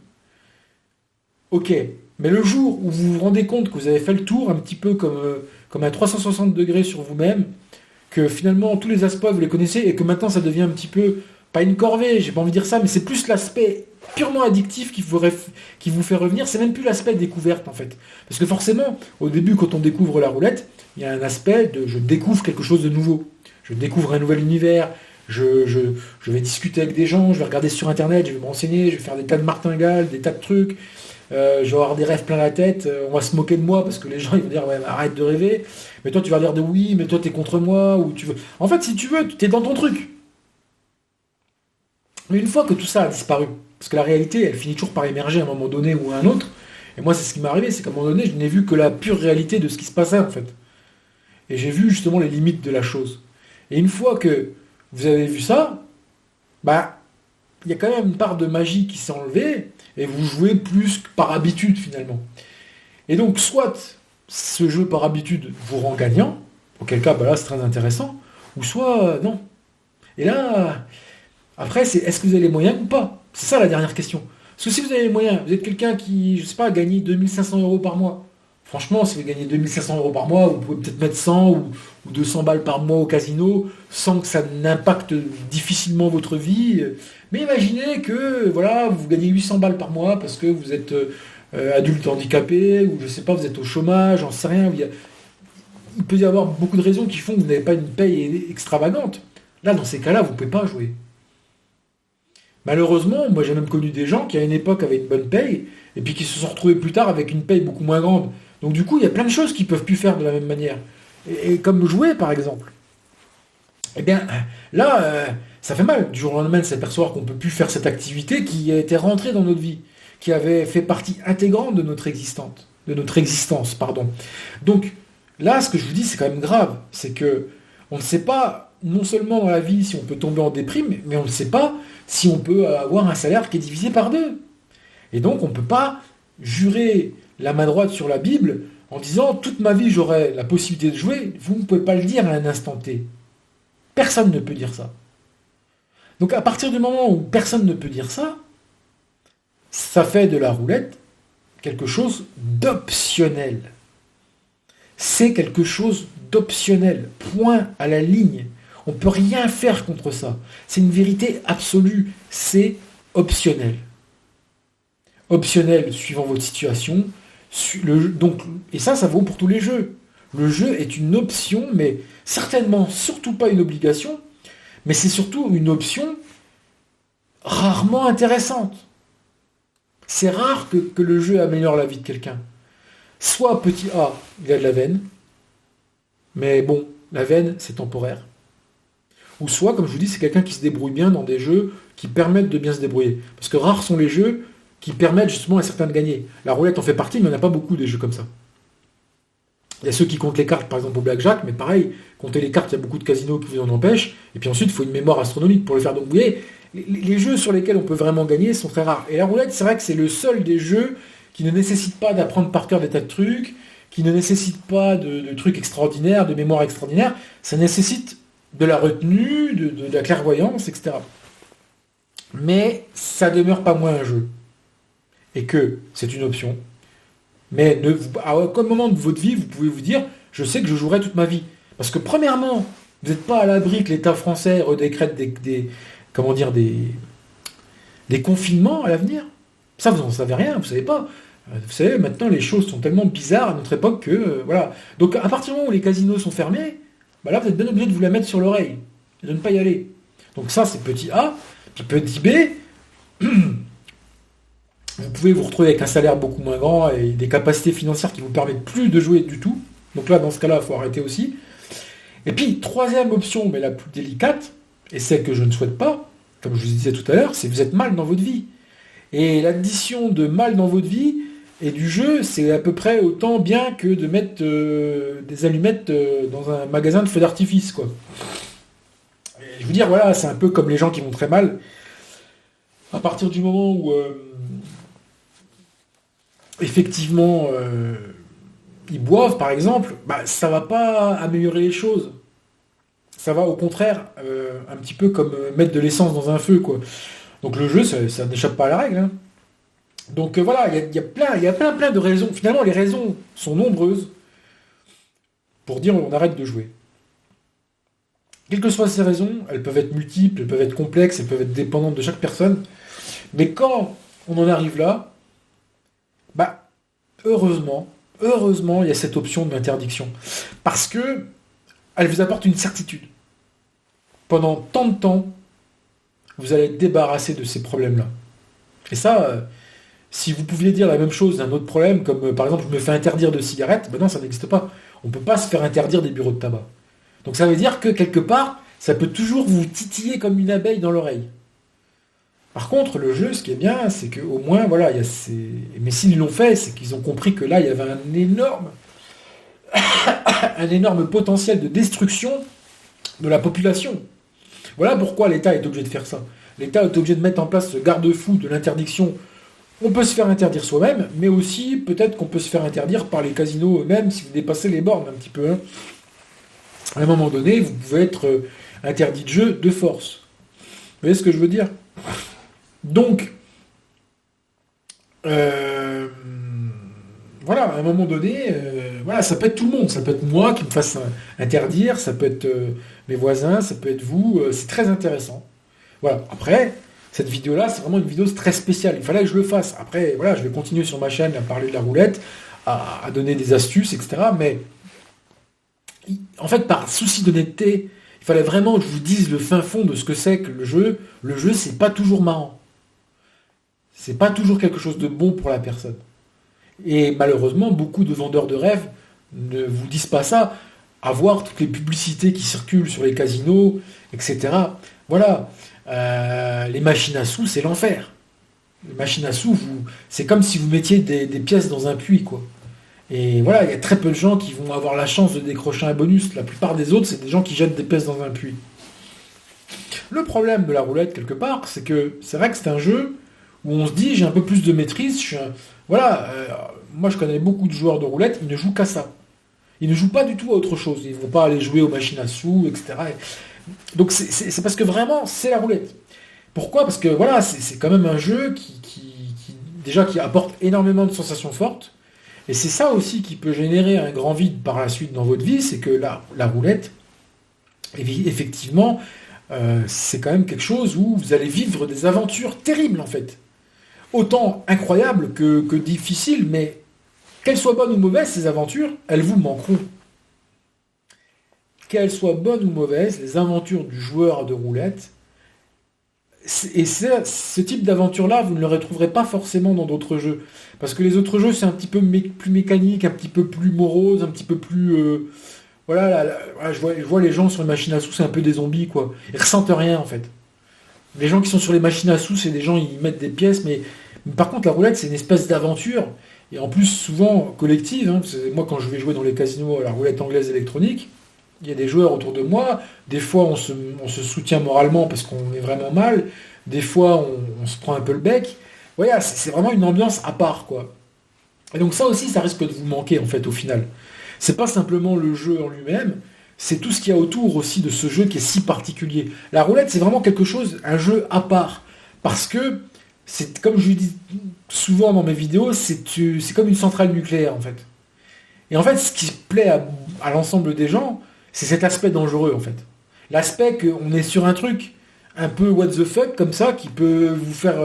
ok. Mais le jour où vous vous rendez compte que vous avez fait le tour, un petit peu comme un 360 degrés sur vous-même, que finalement tous les aspects vous les connaissez et que maintenant ça devient un petit peu, pas une corvée, j'ai pas envie de dire ça, mais c'est plus l'aspect purement addictif qui vous fait revenir, c'est même plus l'aspect découverte en fait. Parce que forcément, au début quand on découvre la roulette, il y a un aspect de je découvre quelque chose de nouveau, je découvre un nouvel univers, je vais discuter avec des gens, je vais regarder sur internet, je vais me renseigner, je vais faire des tas de martingales, des tas de trucs. Je vais avoir des rêves plein la tête, on va se moquer de moi parce que les gens ils vont dire ouais, arrête de rêver, mais toi tu vas dire de oui, mais toi t'es contre moi, ou tu veux. En fait, si tu veux, t'es dans ton truc. Mais une fois que tout ça a disparu, parce que la réalité elle finit toujours par émerger à un moment donné ou à un autre, et moi c'est ce qui m'est arrivé, c'est qu'à un moment donné je n'ai vu que la pure réalité de ce qui se passait en fait. Et j'ai vu justement les limites de la chose. Et une fois que vous avez vu ça, bah il y a quand même une part de magie qui s'est enlevée, et vous jouez plus que par habitude finalement. Et donc soit ce jeu par habitude vous rend gagnant, auquel cas bah là c'est très intéressant, ou soit non. Et là, après c'est est-ce que vous avez les moyens ou pas? C'est ça la dernière question. Parce que si vous avez les moyens, vous êtes quelqu'un qui, je sais pas, gagne 2500 euros par mois. Franchement, si vous gagnez 2500 euros par mois, vous pouvez peut-être mettre 100 ou 200 balles par mois au casino sans que ça n'impacte difficilement votre vie. Mais imaginez que voilà, vous gagnez 800 balles par mois parce que vous êtes adulte handicapé ou je sais pas, vous êtes au chômage, j'en sais rien. Il peut y avoir beaucoup de raisons qui font que vous n'avez pas une paye extravagante. Là, dans ces cas-là, vous ne pouvez pas jouer. Malheureusement, moi j'ai même connu des gens qui à une époque avaient une bonne paye et puis qui se sont retrouvés plus tard avec une paye beaucoup moins grande. Donc du coup, il y a plein de choses qu'ils ne peuvent plus faire de la même manière. Et comme jouer, par exemple. Eh bien, là, ça fait mal du jour au lendemain de s'apercevoir qu'on ne peut plus faire cette activité qui a été rentrée dans notre vie, qui avait fait partie intégrante de notre existence, pardon. Donc là, ce que je vous dis, c'est quand même grave. C'est que on ne sait pas, non seulement dans la vie, si on peut tomber en déprime, mais on ne sait pas si on peut avoir un salaire qui est divisé par 2. Et donc, on ne peut pas jurer la main droite sur la Bible en disant toute ma vie j'aurai la possibilité de jouer. Vous ne pouvez pas le dire à un instant T. Personne ne peut dire ça. Donc à partir du moment où personne ne peut dire ça, ça fait de la roulette quelque chose d'optionnel. C'est quelque chose d'optionnel. Point à la ligne. On ne peut rien faire contre ça. C'est une vérité absolue. C'est optionnel. Optionnel suivant votre situation. Et ça vaut pour tous les jeux. Le jeu est une option, mais certainement surtout pas une obligation, mais c'est surtout une option rarement intéressante. C'est rare que le jeu améliore la vie de quelqu'un. Soit petit A, il y a de la veine, mais bon, la veine, c'est temporaire. Ou soit, comme je vous dis, c'est quelqu'un qui se débrouille bien dans des jeux qui permettent de bien se débrouiller. Parce que rares sont les jeux qui permettent justement à certains de gagner. La roulette en fait partie, mais il n'y en a pas beaucoup des jeux comme ça. Il y a ceux qui comptent les cartes, par exemple au blackjack, mais pareil, compter les cartes, il y a beaucoup de casinos qui vous en empêchent, et puis ensuite, il faut une mémoire astronomique pour le faire. Donc vous voyez, les jeux sur lesquels on peut vraiment gagner sont très rares. Et la roulette, c'est vrai que c'est le seul des jeux qui ne nécessite pas d'apprendre par cœur des tas de trucs, qui ne nécessite pas de trucs extraordinaires, de mémoire extraordinaire, ça nécessite de la retenue, de la clairvoyance, etc. Mais ça demeure pas moins un jeu. Et que c'est une option. Mais à aucun moment de votre vie, vous pouvez vous dire « je sais que je jouerai toute ma vie ». Parce que premièrement, vous n'êtes pas à l'abri que l'État français redécrète des confinements à l'avenir. Ça, vous n'en savez rien, vous ne savez pas. Vous savez, maintenant, les choses sont tellement bizarres à notre époque que... voilà. Donc, à partir du moment où les casinos sont fermés, bah là, vous êtes bien obligé de vous la mettre sur l'oreille et de ne pas y aller. Donc ça, c'est petit A. Puis petit B... vous pouvez vous retrouver avec un salaire beaucoup moins grand et des capacités financières qui ne vous permettent plus de jouer du tout. Donc là, dans ce cas-là, il faut arrêter aussi. Et puis, troisième option, mais la plus délicate, et celle que je ne souhaite pas, comme je vous disais tout à l'heure, c'est que vous êtes mal dans votre vie. Et l'addition de mal dans votre vie Et du jeu, c'est à peu près autant bien que de mettre des allumettes dans un magasin de feux d'artifice, quoi. Et je veux dire, voilà, c'est un peu comme les gens qui vont très mal. À partir du moment où, effectivement, ils boivent, par exemple, bah, ça va pas améliorer les choses. Ça va au contraire, un petit peu comme mettre de l'essence dans un feu, quoi. Donc le jeu, ça n'échappe pas à la règle, hein. Donc voilà, il y a plein de raisons. Finalement, les raisons sont nombreuses pour dire on arrête de jouer. Quelles que soient ces raisons, elles peuvent être multiples, elles peuvent être complexes, elles peuvent être dépendantes de chaque personne. Mais quand on en arrive là, bah, heureusement, il y a cette option de l'interdiction. Parce que elle vous apporte une certitude. Pendant tant de temps, vous allez être débarrassé de ces problèmes-là. Et ça, si vous pouviez dire la même chose d'un autre problème, comme par exemple je me fais interdire de cigarettes, ben non, ça n'existe pas. On ne peut pas se faire interdire des bureaux de tabac. Donc ça veut dire que quelque part, ça peut toujours vous titiller comme une abeille dans l'oreille. Par contre, le jeu, ce qui est bien, c'est qu'au moins, voilà, il y a ces... Mais s'ils l'ont fait, c'est qu'ils ont compris que là, il y avait un énorme potentiel de destruction de la population. Voilà pourquoi l'État est obligé de faire ça. L'État est obligé de mettre en place ce garde-fou de l'interdiction. On peut se faire interdire soi-même, mais aussi peut-être qu'on peut se faire interdire par les casinos eux-mêmes si vous dépassez les bornes un petit peu, hein. À un moment donné, vous pouvez être interdit de jeu de force. Vous voyez ce que je veux dire? Donc, voilà, à un moment donné, voilà, ça peut être tout le monde. Ça peut être moi qui me fasse interdire, ça peut être mes voisins, ça peut être vous. C'est très intéressant. Voilà. Après, cette vidéo-là, c'est vraiment une vidéo très spéciale. Il fallait que je le fasse. Après, voilà, je vais continuer sur ma chaîne à parler de la roulette, à donner des astuces, etc. Mais, en fait, par souci d'honnêteté, il fallait vraiment que je vous dise le fin fond de ce que c'est que le jeu. Le jeu, c'est pas toujours marrant. C'est pas toujours quelque chose de bon pour la personne. Et malheureusement, beaucoup de vendeurs de rêves ne vous disent pas ça. À voir toutes les publicités qui circulent sur les casinos, etc. Voilà. Les machines à sous, c'est l'enfer. Les machines à sous, c'est comme si vous mettiez des pièces dans un puits, quoi. Et voilà, il y a très peu de gens qui vont avoir la chance de décrocher un bonus. La plupart des autres, c'est des gens qui jettent des pièces dans un puits. Le problème de la roulette, quelque part, c'est que c'est vrai que c'est un jeu où on se dit j'ai un peu plus de maîtrise. Voilà, moi je connais beaucoup de joueurs de roulette, ils ne jouent qu'à ça. Ils ne jouent pas du tout à autre chose. Ils ne vont pas aller jouer aux machines à sous, etc. Donc c'est parce que vraiment c'est la roulette. Pourquoi? Parce que voilà, c'est quand même un jeu déjà qui apporte énormément de sensations fortes. Et c'est ça aussi qui peut générer un grand vide par la suite dans votre vie, c'est que la roulette, effectivement, c'est quand même quelque chose où vous allez vivre des aventures terribles en fait. Autant incroyables que difficiles, mais qu'elles soient bonnes ou mauvaises, ces aventures, elles vous manqueront. Qu'elles soient bonnes ou mauvaises, les aventures du joueur de roulette, et ce type d'aventure-là, vous ne le retrouverez pas forcément dans d'autres jeux. Parce que les autres jeux, c'est un petit peu plus mécanique, un petit peu plus morose, un petit peu plus... voilà, je vois les gens sur les machines à sous, c'est un peu des zombies, quoi. Ils ressentent rien, en fait. Les gens qui sont sur les machines à sous, c'est des gens, ils mettent des pièces, mais par contre, la roulette, c'est une espèce d'aventure. Et en plus, souvent collective, hein, parce que moi, quand je vais jouer dans les casinos à la roulette anglaise électronique, il y a des joueurs autour de moi. Des fois, on se soutient moralement parce qu'on est vraiment mal. Des fois, on se prend un peu le bec. Voilà, c'est vraiment une ambiance à part, quoi. Et donc ça aussi, ça risque de vous manquer, en fait, au final. C'est pas simplement le jeu en lui-même, c'est tout ce qu'il y a autour aussi de ce jeu qui est si particulier. La roulette, c'est vraiment quelque chose, un jeu à part. Parce que, c'est comme je le dis souvent dans mes vidéos, c'est comme une centrale nucléaire, en fait. Et en fait, ce qui plaît à l'ensemble des gens, c'est cet aspect dangereux, en fait. L'aspect qu'on est sur un truc un peu what the fuck, comme ça, qui peut vous faire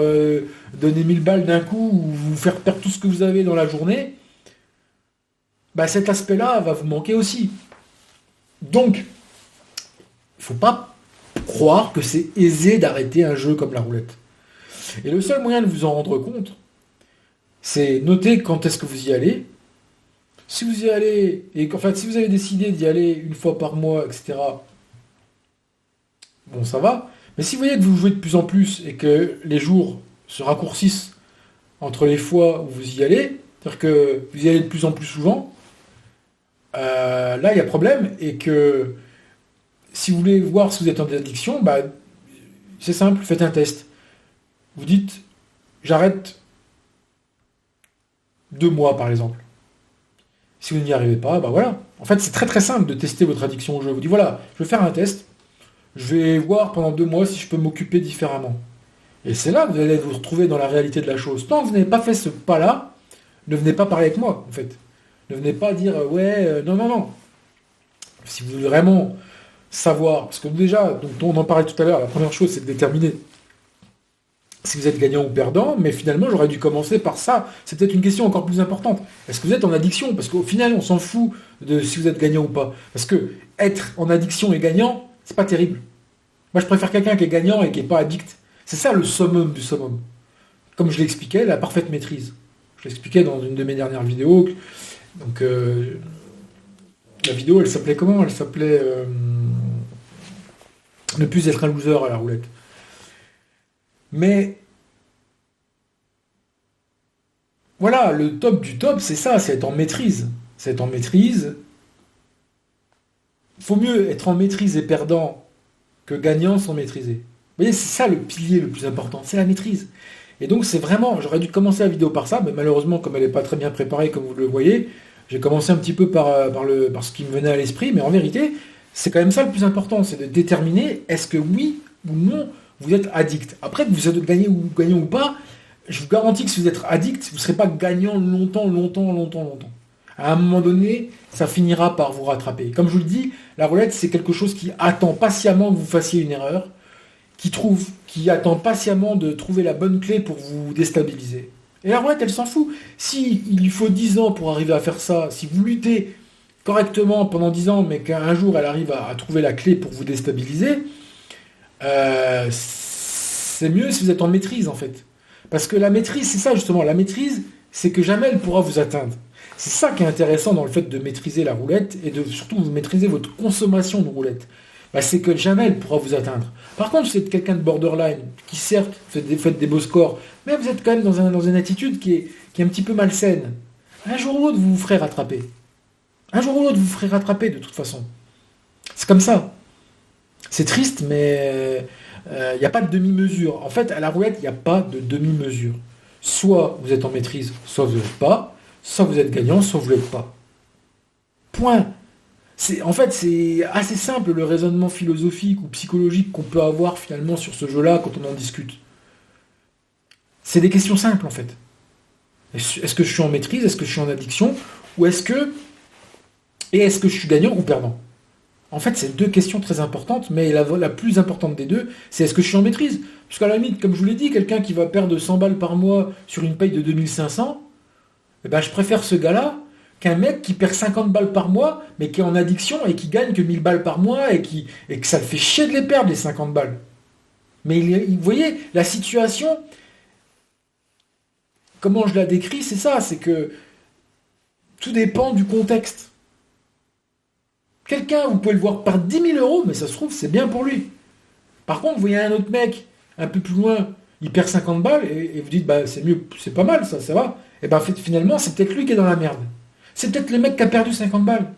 donner 1000 balles d'un coup, ou vous faire perdre tout ce que vous avez dans la journée, bah cet aspect-là va vous manquer aussi. Donc, il ne faut pas croire que c'est aisé d'arrêter un jeu comme la roulette. Et le seul moyen de vous en rendre compte, c'est noter quand est-ce que vous y allez. Si vous y allez, et qu'en fait, si vous avez décidé d'y aller une fois par mois, etc., bon, ça va. Mais si vous voyez que vous jouez de plus en plus et que les jours se raccourcissent entre les fois où vous y allez, c'est-à-dire que vous y allez de plus en plus souvent, là il y a problème, et que si vous voulez voir si vous êtes en addiction, bah, c'est simple, faites un test. Vous dites, j'arrête 2 mois par exemple. Si vous n'y arrivez pas, bah voilà. En fait, c'est très très simple de tester votre addiction au jeu. Vous dites, voilà, je vais faire un test, je vais voir pendant 2 mois si je peux m'occuper différemment. Et c'est là que vous allez vous retrouver dans la réalité de la chose. Tant que vous n'avez pas fait ce pas-là, ne venez pas parler avec moi, en fait. Ne venez pas dire, non, non, non. Si vous voulez vraiment savoir, parce que déjà, donc, on en parlait tout à l'heure, la première chose, c'est de déterminer si vous êtes gagnant ou perdant, mais finalement, j'aurais dû commencer par ça. C'est peut-être une question encore plus importante. Est-ce que vous êtes en addiction? Parce qu'au final, on s'en fout de si vous êtes gagnant ou pas. Parce que être en addiction et gagnant, c'est pas terrible. Moi, je préfère quelqu'un qui est gagnant et qui n'est pas addict. C'est ça le summum du summum. Comme je l'expliquais, la parfaite maîtrise. Je l'expliquais dans une de mes dernières vidéos. Donc, la vidéo, elle s'appelait comment? Elle s'appelait ne plus être un loser à la roulette. Mais voilà, le top du top, c'est ça, c'est être en maîtrise. C'est être en maîtrise. Il faut mieux être en maîtrise et perdant que gagnant sans maîtriser. Vous voyez, c'est ça le pilier le plus important, c'est la maîtrise. Et donc c'est vraiment, j'aurais dû commencer la vidéo par ça, mais malheureusement, comme elle n'est pas très bien préparée, comme vous le voyez, j'ai commencé un petit peu par ce qui me venait à l'esprit, mais en vérité, c'est quand même ça le plus important, c'est de déterminer est-ce que oui ou non vous êtes addict. Après, que vous êtes gagnant ou pas, je vous garantis que si vous êtes addict, vous ne serez pas gagnant longtemps. À un moment donné, ça finira par vous rattraper. Comme je vous le dis, la roulette, c'est quelque chose qui attend patiemment que vous fassiez une erreur, qui attend patiemment de trouver la bonne clé pour vous déstabiliser. Et la roulette, elle s'en fout. Si il lui faut 10 ans pour arriver à faire ça, si vous luttez correctement pendant 10 ans, mais qu'un jour elle arrive à trouver la clé pour vous déstabiliser, c'est mieux si vous êtes en maîtrise en fait. Parce que la maîtrise, c'est ça justement, la maîtrise, c'est que jamais elle pourra vous atteindre. C'est ça qui est intéressant dans le fait de maîtriser la roulette et de surtout vous maîtriser votre consommation de roulette. Bah, c'est que jamais elle pourra vous atteindre. Par contre, si vous êtes quelqu'un de borderline, qui certes fait des beaux scores, mais vous êtes quand même dans une attitude qui est un petit peu malsaine, un jour ou l'autre vous vous ferez rattraper. Un jour ou l'autre vous vous ferez rattraper de toute façon. C'est comme ça. C'est triste, mais il n'y a pas de demi-mesure. En fait, à la roulette, il n'y a pas de demi-mesure. Soit vous êtes en maîtrise, soit vous n'êtes pas. Soit vous êtes gagnant, soit vous l'êtes pas. Point. En fait, c'est assez simple le raisonnement philosophique ou psychologique qu'on peut avoir finalement sur ce jeu-là quand on en discute. C'est des questions simples en fait. Est-ce que je suis en maîtrise? Est-ce que je suis en addiction? Ou est-ce que je suis gagnant ou perdant? En fait, c'est 2 questions très importantes, mais la plus importante des deux, c'est est-ce que je suis en maîtrise? Parce qu'à la limite, comme je vous l'ai dit, quelqu'un qui va perdre 100 balles par mois sur une paye de 2500, eh ben, je préfère ce gars-là qu'un mec qui perd 50 balles par mois, mais qui est en addiction et qui gagne que 1000 balles par mois et que ça le fait chier de les perdre, les 50 balles. Mais vous voyez, la situation, comment je la décris, c'est ça, c'est que tout dépend du contexte. Quelqu'un, vous pouvez le voir perdre 10 000 euros, mais ça se trouve, c'est bien pour lui. Par contre, vous voyez un autre mec, un peu plus loin, il perd 50 balles, et vous dites, bah, c'est mieux, c'est pas mal, ça va. Et ben finalement, c'est peut-être lui qui est dans la merde. C'est peut-être le mec qui a perdu 50 balles.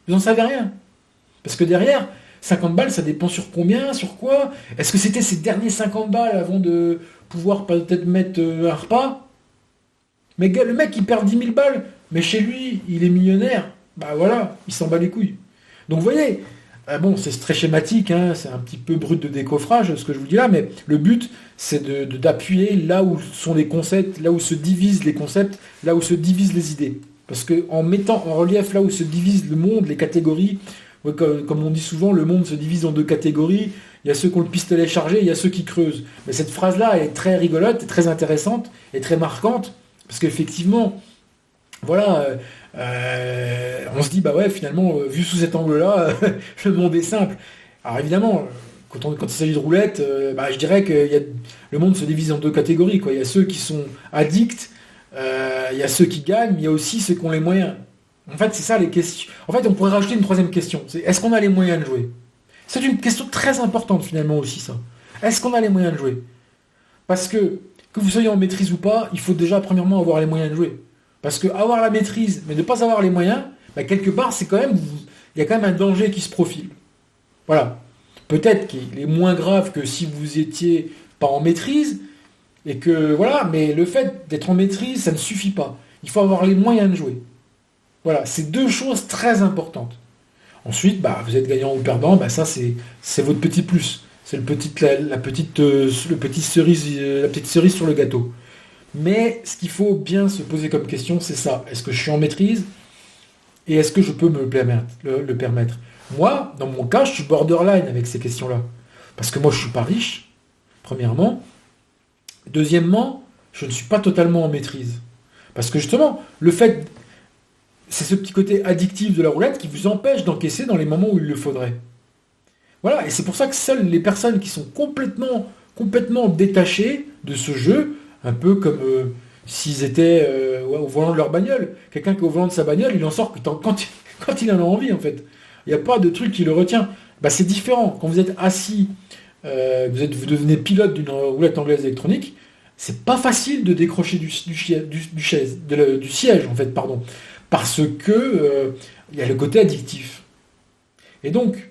Vous n'en savez rien. Parce que derrière, 50 balles, ça dépend sur combien, sur quoi. Est-ce que c'était ses derniers 50 balles avant de pouvoir peut-être mettre un repas? Mais le mec, il perd 10 000 balles, mais chez lui, il est millionnaire. Bah voilà, il s'en bat les couilles. Donc vous voyez, bon, c'est très schématique, hein, c'est un petit peu brut de décoffrage, ce que je vous dis là, mais le but, c'est d'appuyer là où sont les concepts, là où se divisent les concepts, là où se divisent les idées. Parce qu'en mettant en relief là où se divise le monde, les catégories, comme on dit souvent, le monde se divise en 2 catégories. Il y a ceux qui ont le pistolet chargé, il y a ceux qui creusent. Mais cette phrase-là est très rigolote, très intéressante et très marquante, parce qu'effectivement, voilà, on se dit, bah ouais, finalement, vu sous cet angle-là, le monde est simple. Alors évidemment, quand il s'agit de roulette, bah, je dirais que le monde se divise en 2 catégories, quoi. Il y a ceux qui sont addicts, il y a ceux qui gagnent, mais il y a aussi ceux qui ont les moyens. En fait, c'est ça les questions. En fait, on pourrait rajouter une 3e question. C'est est-ce qu'on a les moyens de jouer? C'est une question très importante finalement aussi, ça. Est-ce qu'on a les moyens de jouer? Parce que vous soyez en maîtrise ou pas, il faut déjà premièrement avoir les moyens de jouer. Parce que avoir la maîtrise, mais ne pas avoir les moyens, bah, quelque part, c'est quand même, il y a quand même un danger qui se profile. Voilà. Peut-être qu'il est moins grave que si vous étiez pas en maîtrise, et que voilà, mais le fait d'être en maîtrise, ça ne suffit pas. Il faut avoir les moyens de jouer. Voilà, c'est deux choses très importantes. Ensuite, bah, vous êtes gagnant ou perdant, bah, ça c'est votre petit plus. C'est la petite cerise sur le gâteau. Mais ce qu'il faut bien se poser comme question, c'est ça. Est-ce que je suis en maîtrise et est-ce que je peux me le permettre? Moi, dans mon cas, je suis borderline avec ces questions-là. Parce que moi, je ne suis pas riche, premièrement. Deuxièmement, je ne suis pas totalement en maîtrise. Parce que justement, c'est ce petit côté addictif de la roulette qui vous empêche d'encaisser dans les moments où il le faudrait. Voilà, et c'est pour ça que seules les personnes qui sont complètement détachées de ce jeu, un peu comme s'ils étaient au volant de leur bagnole. Quelqu'un qui est au volant de sa bagnole, il en sort quand il en a envie, en fait. Il n'y a pas de truc qui le retient. Bah, c'est différent. Quand vous êtes assis, vous devenez pilote d'une roulette anglaise électronique, c'est pas facile de décrocher du siège, en fait, pardon. Parce que il y a le côté addictif. Et donc,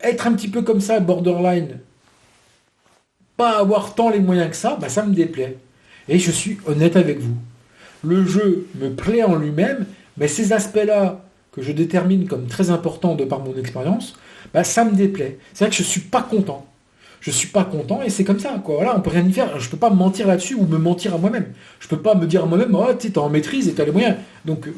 être un petit peu comme ça, borderline, pas avoir tant les moyens que ça, bah ça me déplaît. Et je suis honnête avec vous. Le jeu me plaît en lui-même, mais ces aspects-là, que je détermine comme très importants de par mon expérience, bah ça me déplaît. C'est vrai que je suis pas content. Je suis pas content et c'est comme ça, quoi. Voilà, on peut rien y faire. Je peux pas me mentir là-dessus ou me mentir à moi-même. Je peux pas me dire à moi-même, oh, tu es en maîtrise et tu as les moyens. Donc,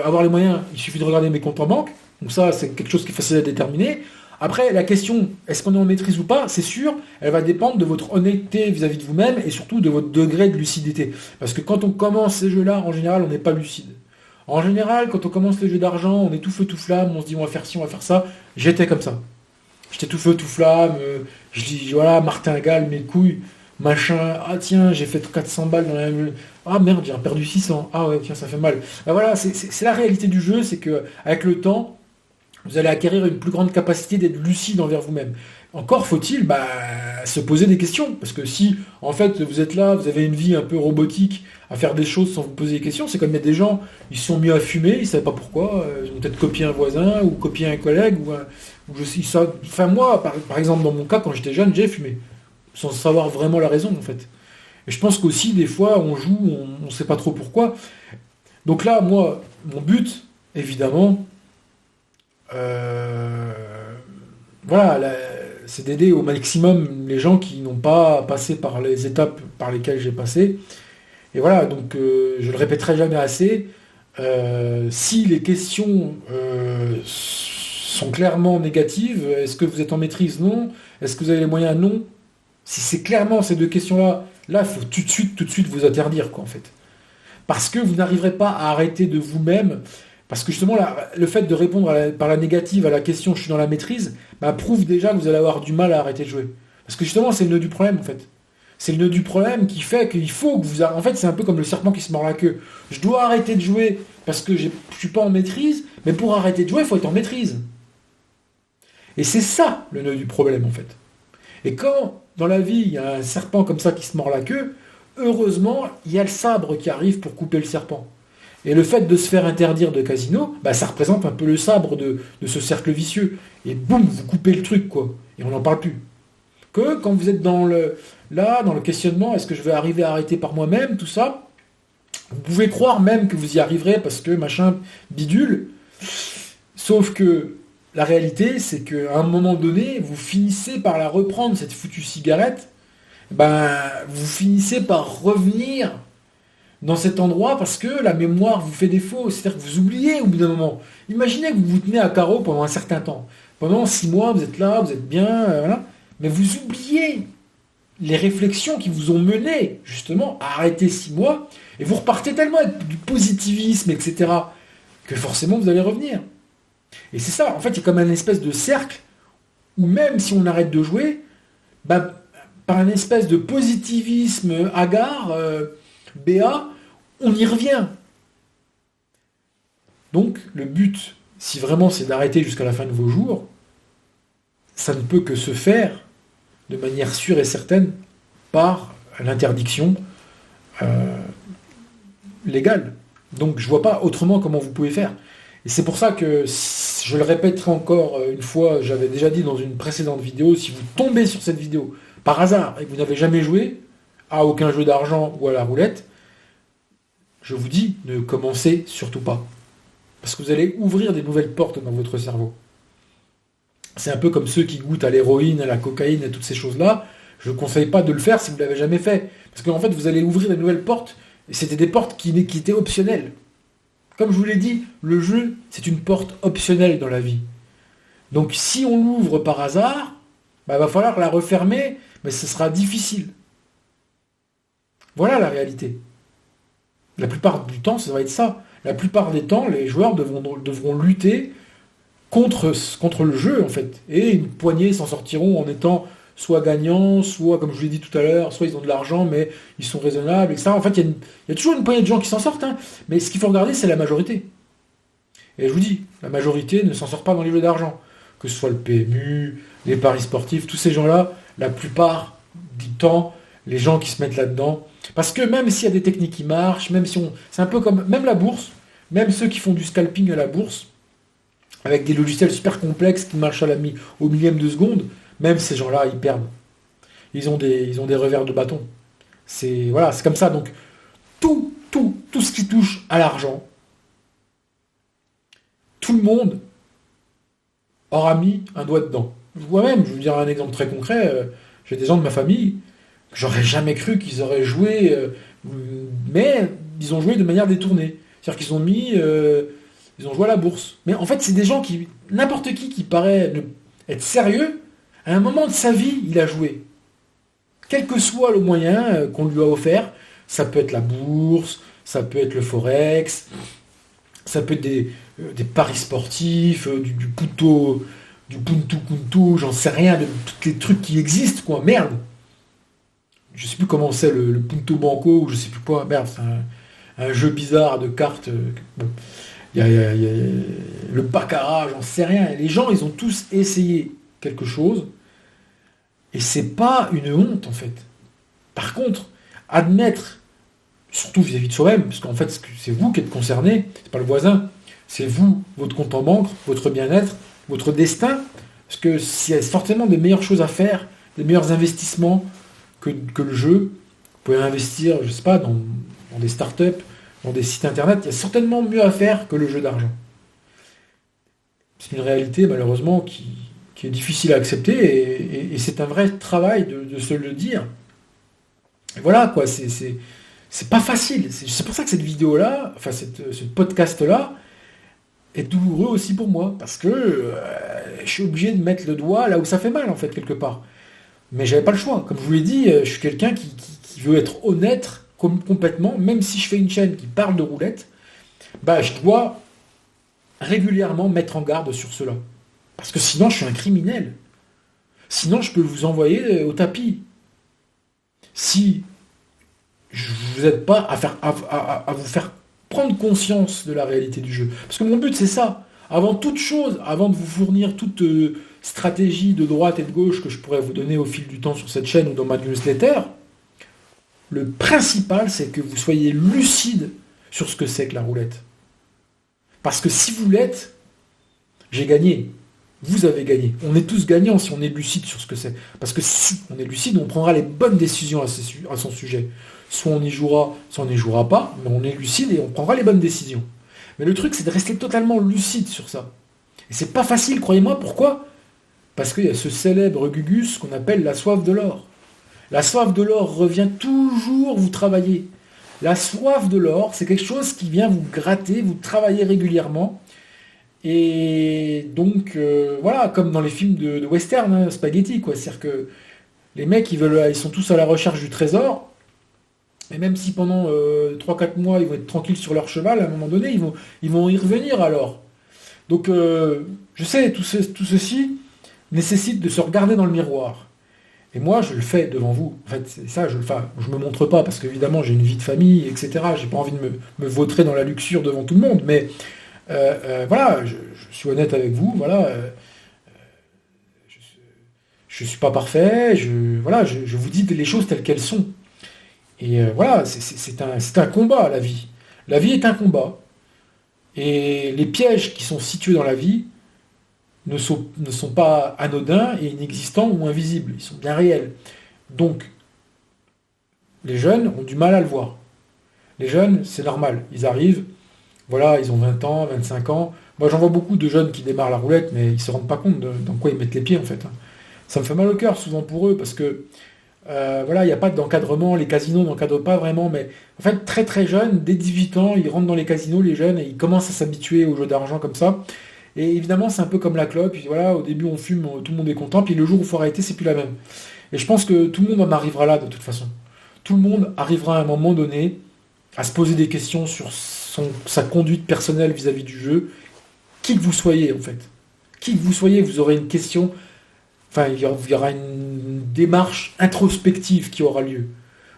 avoir les moyens, il suffit de regarder mes comptes en banque. Donc ça, c'est quelque chose qui est facile à déterminer. Après, la question, est-ce qu'on est en maîtrise ou pas, c'est sûr, elle va dépendre de votre honnêteté vis-à-vis de vous-même et surtout de votre degré de lucidité. Parce que quand on commence ces jeux-là, en général, on n'est pas lucide. En général, quand on commence les jeux d'argent, on est tout feu, tout flamme, on se dit on va faire ci, on va faire ça. J'étais comme ça. J'étais tout feu, tout flamme, je dis voilà, martingale, mes couilles, machin, ah tiens, j'ai fait 400 balles dans la même... Ah merde, j'ai perdu 600, ah ouais, tiens, ça fait mal. Ben voilà, c'est la réalité du jeu, c'est que avec le temps, vous allez acquérir une plus grande capacité d'être lucide envers vous-même. Encore faut-il se poser des questions. Parce que si, en fait, vous êtes là, vous avez une vie un peu robotique, à faire des choses sans vous poser des questions, c'est comme il y a des gens, ils se sont mis à fumer, ils ne savaient pas pourquoi, ils ont peut-être copié un voisin, ou copié un collègue, enfin moi, par exemple, dans mon cas, quand j'étais jeune, j'ai fumé. Sans savoir vraiment la raison, en fait. Et je pense qu'aussi, des fois, on joue, on ne sait pas trop pourquoi. Donc là, moi, mon but, évidemment, voilà, c'est d'aider au maximum les gens qui n'ont pas passé par les étapes par lesquelles j'ai passé. Et voilà, donc je le répéterai jamais assez. Si les questions sont clairement négatives, est-ce que vous êtes en maîtrise? Non. Est-ce que vous avez les moyens? Non. Si c'est clairement ces deux questions-là, là, il faut tout de suite vous interdire, quoi, en fait. Parce que vous n'arriverez pas à arrêter de vous-même. Parce que justement, le fait de répondre par la négative à la question je suis dans la maîtrise, bah, prouve déjà que vous allez avoir du mal à arrêter de jouer. Parce que justement, c'est le nœud du problème, en fait. C'est le nœud du problème qui fait qu'il faut que vous... En fait, c'est un peu comme le serpent qui se mord la queue. Je dois arrêter de jouer parce que je ne suis pas en maîtrise, mais pour arrêter de jouer, il faut être en maîtrise. Et c'est ça, le nœud du problème, en fait. Et quand, dans la vie, il y a un serpent comme ça qui se mord la queue, heureusement, il y a le sabre qui arrive pour couper le serpent. Et le fait de se faire interdire de casino, bah, ça représente un peu le sabre de ce cercle vicieux. Et boum, vous coupez le truc, quoi. Et on n'en parle plus. Que quand vous êtes dans le questionnement, est-ce que je vais arriver à arrêter par moi-même, tout ça, vous pouvez croire même que vous y arriverez parce que machin bidule. Sauf que la réalité, c'est qu'à un moment donné, vous finissez par la reprendre, cette foutue cigarette. Ben, vous finissez par revenir dans cet endroit parce que la mémoire vous fait défaut. C'est-à-dire que vous oubliez au bout d'un moment. Imaginez que vous vous tenez à carreau pendant un certain temps. Pendant 6 mois, vous êtes là, vous êtes bien, voilà. Mais vous oubliez les réflexions qui vous ont mené justement à arrêter 6 mois et vous repartez tellement avec du positivisme, etc., que forcément vous allez revenir. Et c'est ça, en fait, il y a comme un espèce de cercle où même si on arrête de jouer, bah, par un espèce de positivisme hagard, BA, on y revient. Donc, le but, si vraiment c'est d'arrêter jusqu'à la fin de vos jours, ça ne peut que se faire de manière sûre et certaine par l'interdiction légal. Donc je vois pas autrement comment vous pouvez faire. Et c'est pour ça que, je le répéterai encore une fois, j'avais déjà dit dans une précédente vidéo, si vous tombez sur cette vidéo par hasard et que vous n'avez jamais joué à aucun jeu d'argent ou à la roulette, je vous dis, ne commencez surtout pas. Parce que vous allez ouvrir des nouvelles portes dans votre cerveau. C'est un peu comme ceux qui goûtent à l'héroïne, à la cocaïne, à toutes ces choses-là. Je ne conseille pas de le faire si vous ne l'avez jamais fait. Parce qu'en fait, vous allez ouvrir des nouvelles portes, et c'était des portes qui étaient optionnelles. Comme je vous l'ai dit, le jeu, c'est une porte optionnelle dans la vie. Donc si on l'ouvre par hasard, il va falloir la refermer, mais ce sera difficile. Voilà la réalité. La plupart du temps, ça va être ça. La plupart des temps, les joueurs devront lutter contre le jeu, en fait. Et une poignée s'en sortiront en étant soit gagnants, soit, comme je vous l'ai dit tout à l'heure, soit ils ont de l'argent, mais ils sont raisonnables, etc. En fait, il y a toujours une poignée de gens qui s'en sortent, hein. Mais ce qu'il faut regarder, c'est la majorité. Et je vous dis, la majorité ne s'en sort pas dans les jeux d'argent. Que ce soit le PMU, les paris sportifs, tous ces gens-là, la plupart du temps, les gens qui se mettent là-dedans. Parce que même s'il y a des techniques qui marchent, même si on. C'est un peu comme. Même la bourse, même ceux qui font du scalping à la bourse, avec des logiciels super complexes qui marchent au millième de seconde, même ces gens-là, ils perdent. Ils ont des revers de bâton. C'est comme ça. Donc, tout ce qui touche à l'argent, tout le monde aura mis un doigt dedans. Moi-même, je vais vous dire un exemple très concret. J'ai des gens de ma famille que j'aurais jamais cru qu'ils auraient joué, mais ils ont joué de manière détournée. C'est-à-dire ils ont joué à la bourse. Mais en fait, c'est des gens n'importe qui paraît être sérieux, à un moment de sa vie, il a joué. Quel que soit le moyen qu'on lui a offert, ça peut être la bourse, ça peut être le forex, ça peut être des paris sportifs, du punto, kuntu, j'en sais rien, de tous les trucs qui existent, quoi, merde. Je sais plus comment c'est le punto banco, ou je sais plus quoi, merde, c'est un jeu bizarre de cartes. Bon. Il y a le baccarat, j'en sais rien. Et les gens, ils ont tous essayé quelque chose, et c'est pas une honte, en fait. Par contre, admettre, surtout vis-à-vis de soi-même, parce qu'en fait, c'est vous qui êtes concerné, c'est pas le voisin, c'est vous, votre compte en banque, votre bien-être, votre destin, parce que s'il y a forcément des meilleures choses à faire, des meilleurs investissements que le jeu, vous pouvez investir, je sais pas, dans des startups, dans des sites internet, il y a certainement mieux à faire que le jeu d'argent. C'est une réalité, malheureusement, qui est difficile à accepter, et c'est un vrai travail de se le dire. Et voilà, quoi, c'est pas facile. C'est pour ça que cette vidéo-là, enfin, ce podcast-là, est douloureux aussi pour moi, parce que je suis obligé de mettre le doigt là où ça fait mal, en fait, quelque part. Mais j'avais pas le choix. Comme je vous l'ai dit, je suis quelqu'un qui veut être honnête complètement, même si je fais une chaîne qui parle de roulette, je dois régulièrement mettre en garde sur cela. Parce que sinon, je suis un criminel. Sinon, je peux vous envoyer au tapis. Si je ne vous aide pas à vous faire prendre conscience de la réalité du jeu. Parce que mon but, c'est ça. Avant toute chose, avant de vous fournir toute stratégie de droite et de gauche que je pourrais vous donner au fil du temps sur cette chaîne ou dans ma newsletter, le principal, c'est que vous soyez lucide sur ce que c'est que la roulette. Parce que si vous l'êtes, j'ai gagné. Vous avez gagné. On est tous gagnants si on est lucide sur ce que c'est. Parce que si on est lucide, on prendra les bonnes décisions à son sujet. Soit on y jouera, soit on n'y jouera pas, mais on est lucide et on prendra les bonnes décisions. Mais le truc, c'est de rester totalement lucide sur ça. Et c'est pas facile, croyez-moi. Pourquoi ? Parce qu'il y a ce célèbre Gugus qu'on appelle la soif de l'or. La soif de l'or revient toujours vous travailler. La soif de l'or, c'est quelque chose qui vient vous gratter, vous travailler régulièrement. Et donc, voilà, comme dans les films de western, hein, spaghetti, quoi. C'est-à-dire que les mecs, ils sont tous à la recherche du trésor. Et même si pendant 3-4 mois, ils vont être tranquilles sur leur cheval, à un moment donné, ils vont y revenir alors. Donc, je sais, tout ceci nécessite de se regarder dans le miroir. Et moi, je le fais devant vous. En fait, c'est ça, je me montre pas, parce qu'évidemment, j'ai une vie de famille, etc. J'ai pas envie de me vautrer dans la luxure devant tout le monde, mais voilà, je suis honnête avec vous, voilà. Je suis pas parfait, je vous dis les choses telles qu'elles sont. Et voilà, c'est un combat, la vie. La vie est un combat. Et les pièges qui sont situés dans la vie ne sont pas anodins et inexistants ou invisibles. Ils sont bien réels. Donc, les jeunes ont du mal à le voir. Les jeunes, c'est normal. Ils arrivent, voilà, ils ont 20 ans, 25 ans. Moi, j'en vois beaucoup de jeunes qui démarrent la roulette, mais ils ne se rendent pas compte dans quoi ils mettent les pieds, en fait. Ça me fait mal au cœur, souvent pour eux, parce que, voilà, il n'y a pas d'encadrement. Les casinos n'encadrent pas vraiment, mais en fait, très très jeunes, dès 18 ans, ils rentrent dans les casinos, les jeunes, et ils commencent à s'habituer aux jeux d'argent comme ça. Et évidemment, c'est un peu comme la clope. Puis voilà, au début, on fume, tout le monde est content. Puis le jour où il faut arrêter, c'est plus la même. Et je pense que tout le monde en arrivera là, de toute façon. Tout le monde arrivera à un moment donné à se poser des questions sur sa conduite personnelle vis-à-vis du jeu. Qui que vous soyez, en fait. Qui que vous soyez, vous aurez une question. Enfin, il y aura une démarche introspective qui aura lieu.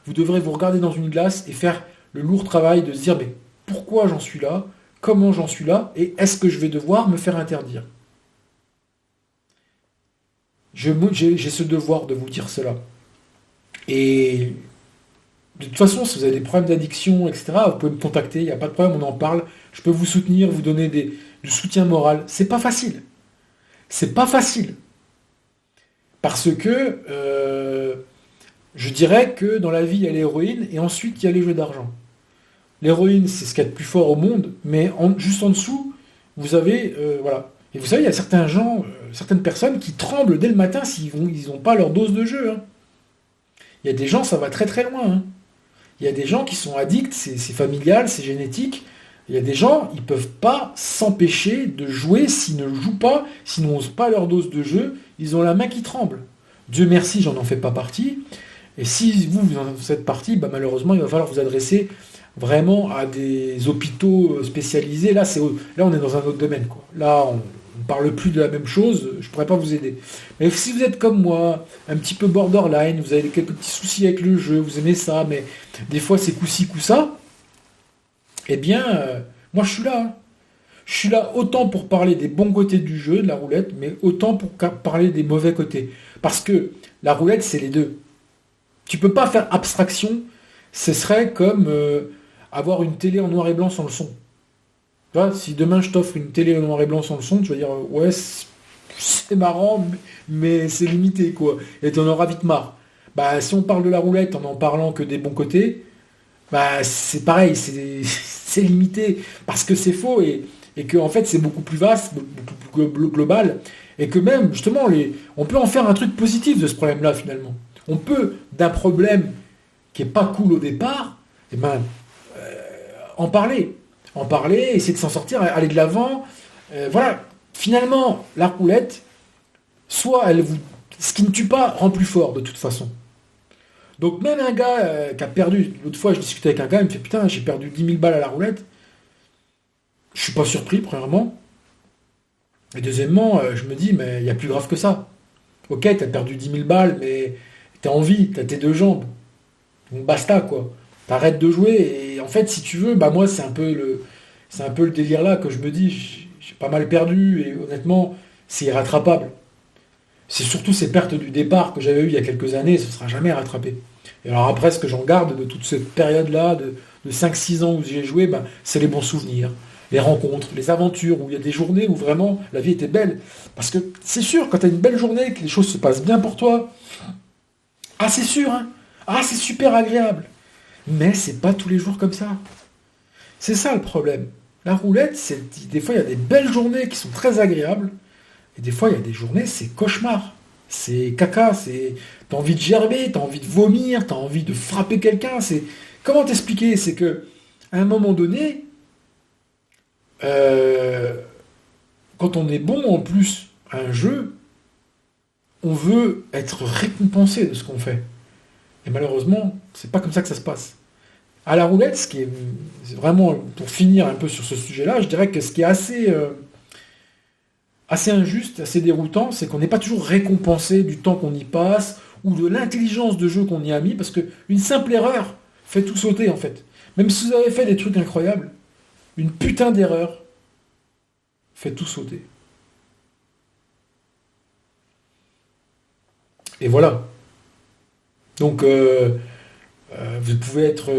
Vous devrez vous regarder dans une glace et faire le lourd travail de se dire, mais pourquoi j'en suis là? Comment j'en suis là? Et est-ce que je vais devoir me faire interdire? J'ai ce devoir de vous dire cela. Et de toute façon, si vous avez des problèmes d'addiction, etc., vous pouvez me contacter, il n'y a pas de problème, on en parle. Je peux vous soutenir, vous donner du soutien moral. C'est pas facile. C'est pas facile. Parce que je dirais que dans la vie, il y a l'héroïne et ensuite il y a les jeux d'argent. L'héroïne, c'est ce qu'il y a de plus fort au monde, mais juste en dessous, vous avez. Voilà. Et vous savez, il y a certains gens, certaines personnes qui tremblent dès le matin s'ils n'ont pas leur dose de jeu, hein. Il y a des gens, ça va très très loin, hein. Il y a des gens qui sont addicts, c'est familial, c'est génétique. Il y a des gens, ils ne peuvent pas s'empêcher de jouer s'ils ne jouent pas, s'ils n'ont pas leur dose de jeu, ils ont la main qui tremble. Dieu merci, j'en fais pas partie. Et si vous en faites partie, bah, malheureusement, il va falloir vous adresser vraiment à des hôpitaux spécialisés. Là, on est dans un autre domaine, quoi. Là, on ne parle plus de la même chose, je ne pourrais pas vous aider. Mais si vous êtes comme moi, un petit peu borderline, vous avez quelques petits soucis avec le jeu, vous aimez ça, mais des fois c'est coup-ci, coup-ça, eh bien, moi je suis là, hein. Je suis là autant pour parler des bons côtés du jeu, de la roulette, mais autant pour parler des mauvais côtés. Parce que la roulette, c'est les deux. Tu peux pas faire abstraction. Ce serait comme avoir une télé en noir et blanc sans le son. Tu vois, si demain je t'offre une télé en noir et blanc sans le son, tu vas dire ouais, c'est marrant, mais c'est limité, quoi. Et tu en auras vite marre. Bah, si on parle de la roulette en parlant que des bons côtés, bah, c'est pareil, c'est limité parce que c'est faux et que en fait c'est beaucoup plus vaste, beaucoup plus global et que même justement on peut en faire un truc positif de ce problème-là finalement. On peut d'un problème qui est pas cool au départ, eh ben, en parler, essayer de s'en sortir, aller de l'avant. Voilà, finalement la roulette, soit ce qui ne tue pas rend plus fort de toute façon. Donc même un gars qui a perdu, l'autre fois je discutais avec un gars, il me fait putain j'ai perdu 10 000 balles à la roulette. Je suis pas surpris premièrement. Et deuxièmement, je me dis mais il y a plus grave que ça. Ok, t'as perdu 10 000 balles, mais t'as envie, t'as tes deux jambes. Donc basta quoi. T'arrêtes de jouer et en fait si tu veux, bah moi c'est un peu le délire là que je me dis, j'ai pas mal perdu et honnêtement c'est irrattrapable. C'est surtout ces pertes du départ que j'avais eues il y a quelques années, ce ne sera jamais rattrapé. Et alors après, ce que j'en garde de toute cette période-là, de 5-6 ans où j'ai joué, ben, c'est les bons souvenirs, les rencontres, les aventures, où il y a des journées où vraiment la vie était belle. Parce que c'est sûr, quand tu as une belle journée, que les choses se passent bien pour toi, ah c'est sûr, hein, ah c'est super agréable. Mais c'est pas tous les jours comme ça. C'est ça le problème. La roulette, des fois il y a des belles journées qui sont très agréables, et des fois, il y a des journées, c'est cauchemar. C'est caca, t'as envie de gerber, t'as envie de vomir, t'as envie de frapper quelqu'un. Comment t'expliquer? C'est que, à un moment donné, euh, quand on est bon en plus à un jeu, on veut être récompensé de ce qu'on fait. Et malheureusement, c'est pas comme ça que ça se passe. À la roulette, c'est vraiment, pour finir un peu sur ce sujet-là, je dirais que ce qui est assez injuste, assez déroutant, c'est qu'on n'est pas toujours récompensé du temps qu'on y passe ou de l'intelligence de jeu qu'on y a mis, parce qu'une simple erreur fait tout sauter en fait. Même si vous avez fait des trucs incroyables, une putain d'erreur fait tout sauter. Et voilà. Donc, Vous pouvez être,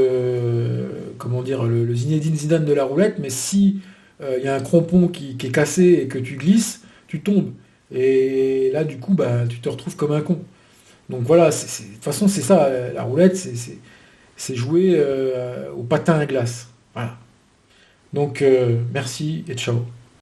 comment dire, le Zinedine Zidane de la roulette, mais si il y a un crampon qui est cassé et que tu glisses, tu tombes. Et là, du coup, bah, tu te retrouves comme un con. Donc voilà, de toute façon, c'est ça, la roulette, c'est jouer au patin à glace. Voilà. Donc, merci et ciao.